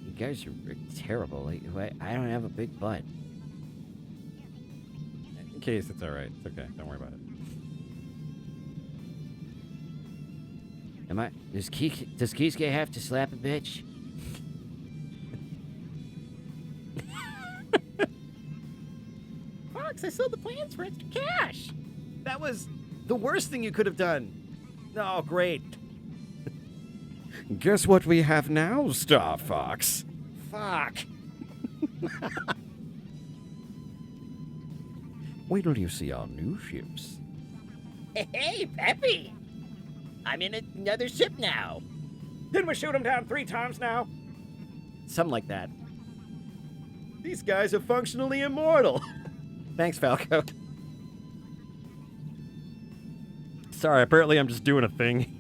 You guys are terrible. Like, I don't have a big butt. In case, it's all right. It's okay. Don't worry about it. Does Kisuke have to slap a bitch? Fox, I sold the plans for extra cash. That was the worst thing you could have done. Oh, great. Guess what we have now, Star Fox? Fuck. Wait till you see our new ships. Hey, Peppy. I'm in another ship now. Didn't we shoot him down 3 times now? Something like that. These guys are functionally immortal. Thanks, Falco. Sorry, apparently I'm just doing a thing.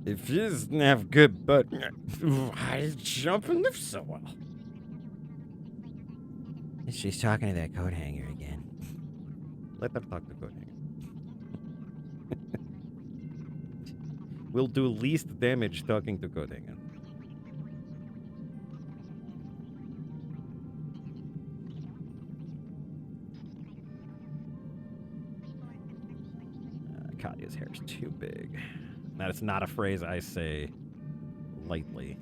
If he doesn't have good butt, why jump and lift so well? She's talking to that coat hanger again. Let them talk to Codename. We'll do least damage talking to Codename. Katya's hair's too big. That is not a phrase I say lightly.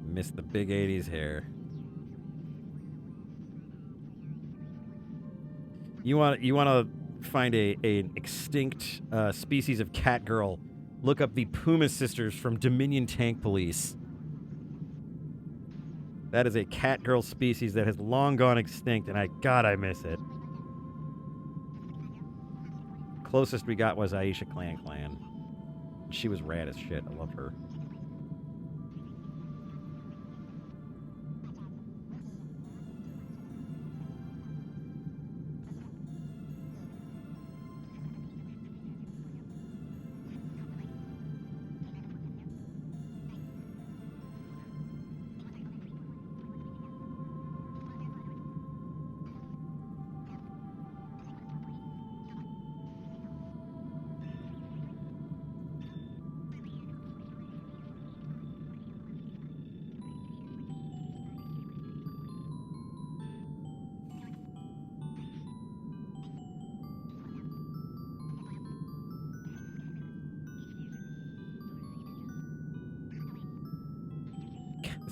Miss the big 80s hair. You want to find an extinct species of cat girl? Look up the Puma sisters from Dominion Tank Police. That is a cat girl species that has long gone extinct, and I miss it. Closest we got was Aisha Clan. She was rad as shit. I love her.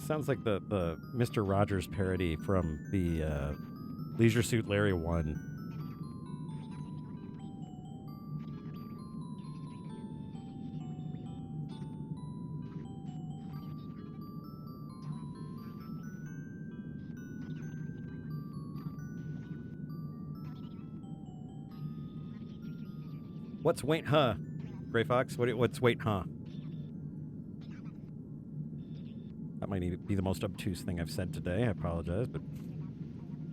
Sounds like the Mr. Rogers parody from the Leisure Suit Larry 1. What's wait, huh? Gray Fox? What's wait, huh? That might need to be the most obtuse thing I've said today. I apologize, but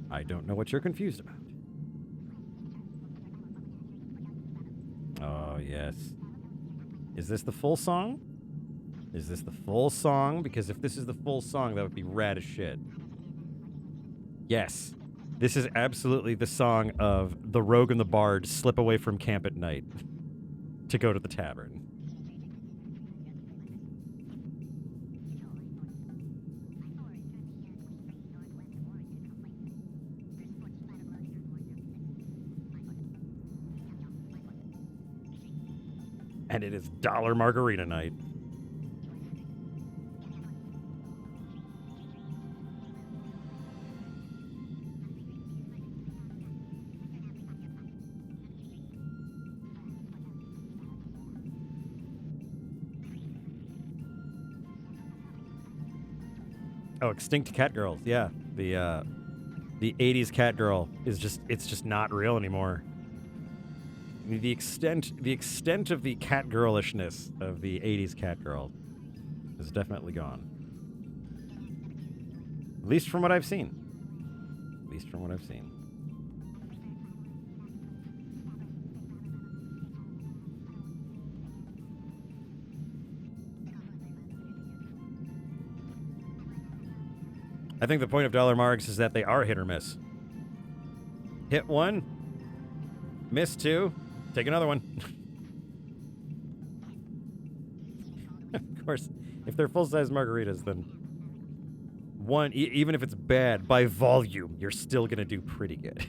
I don't know what you're confused about. Oh, yes. Is this the full song? Is this the full song? Because if this is the full song, that would be rad as shit. Yes. This is absolutely the song of the Rogue and the Bard slip away from camp at night to go to the tavern. And it is dollar margarita night. Oh, extinct cat girls. Yeah, the 80s cat girl is just not real anymore. The extent of the cat girlishness of the 80s cat girl is definitely gone. At least from what I've seen. At least from what I've seen. I think the point of dollar marks is that they are hit or miss. Hit one, miss two, take another one. Of course, if they're full-size margaritas, then one, even if it's bad by volume, you're still gonna do pretty good.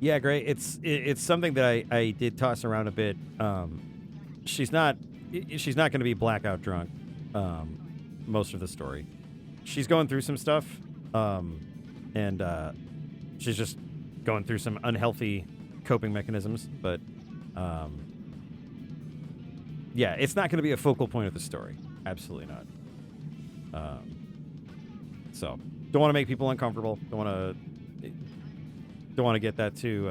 Yeah, great. It's something that I did toss around a bit. She's not going to be blackout drunk most of the story. She's going through some stuff, and she's just going through some unhealthy coping mechanisms. But yeah, it's not going to be a focal point of the story. Absolutely not. So don't want to make people uncomfortable. Don't want to get that too.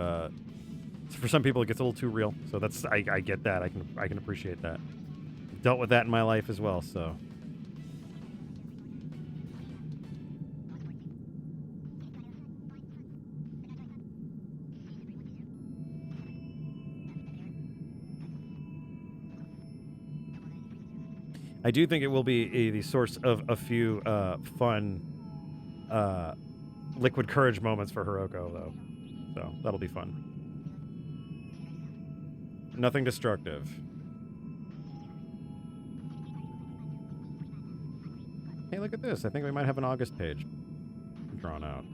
For some people, it gets a little too real. So that's I get that. I can appreciate that. Dealt with that in my life as well. So. I do think it will be the source of a few fun liquid courage moments for Hiroko, though. So that'll be fun. Nothing destructive. Hey, look at this. I think we might have an August page drawn out.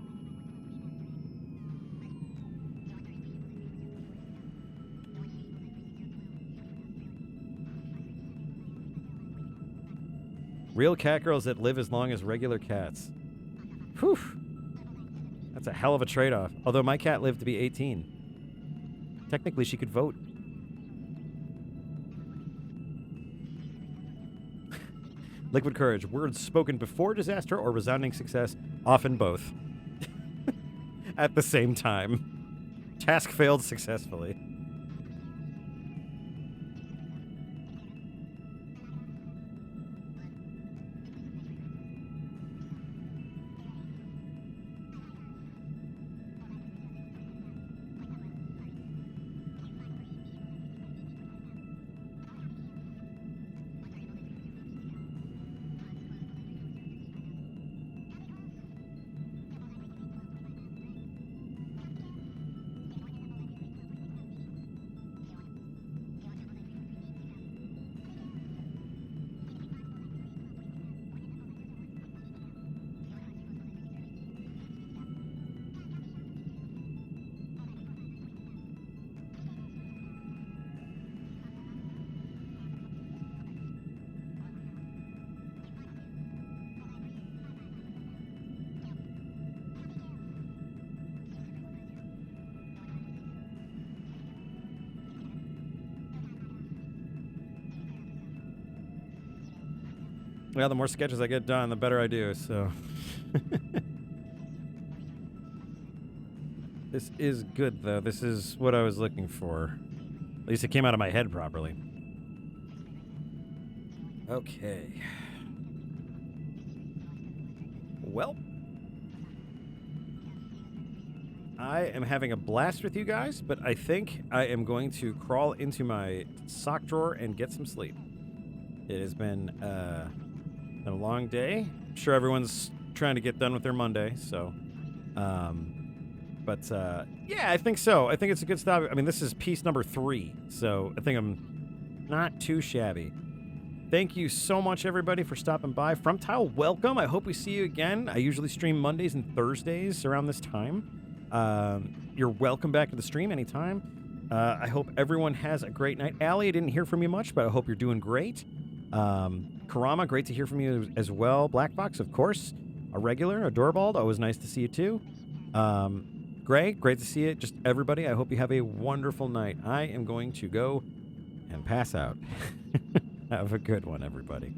Real cat girls that live as long as regular cats. Whew. That's a hell of a trade-off. Although my cat lived to be 18. Technically, she could vote. Liquid courage. Words spoken before disaster or resounding success. Often both. At the same time. Task failed successfully. Well, the more sketches I get done, the better I do, so. This is good, though. This is what I was looking for. At least it came out of my head properly. Okay. Well. I am having a blast with you guys, but I think I am going to crawl into my sock drawer and get some sleep. It has been a long day. I'm sure everyone's trying to get done with their Monday, so. Yeah, I think so. I think it's a good stop. I mean, this is piece number 3, so I think I'm not too shabby. Thank you so much, everybody, for stopping by. From Tile, welcome. I hope we see you again. I usually stream Mondays and Thursdays around this time. You're welcome back to the stream anytime. I hope everyone has a great night. Allie, I didn't hear from you much, but I hope you're doing great. Karama, great to hear from you as well. Black Fox, of course, a regular. Adorbald, always nice to see you too. Greg, great to see you. Just everybody, I hope you have a wonderful night. I am going to go and pass out. Have a good one, everybody.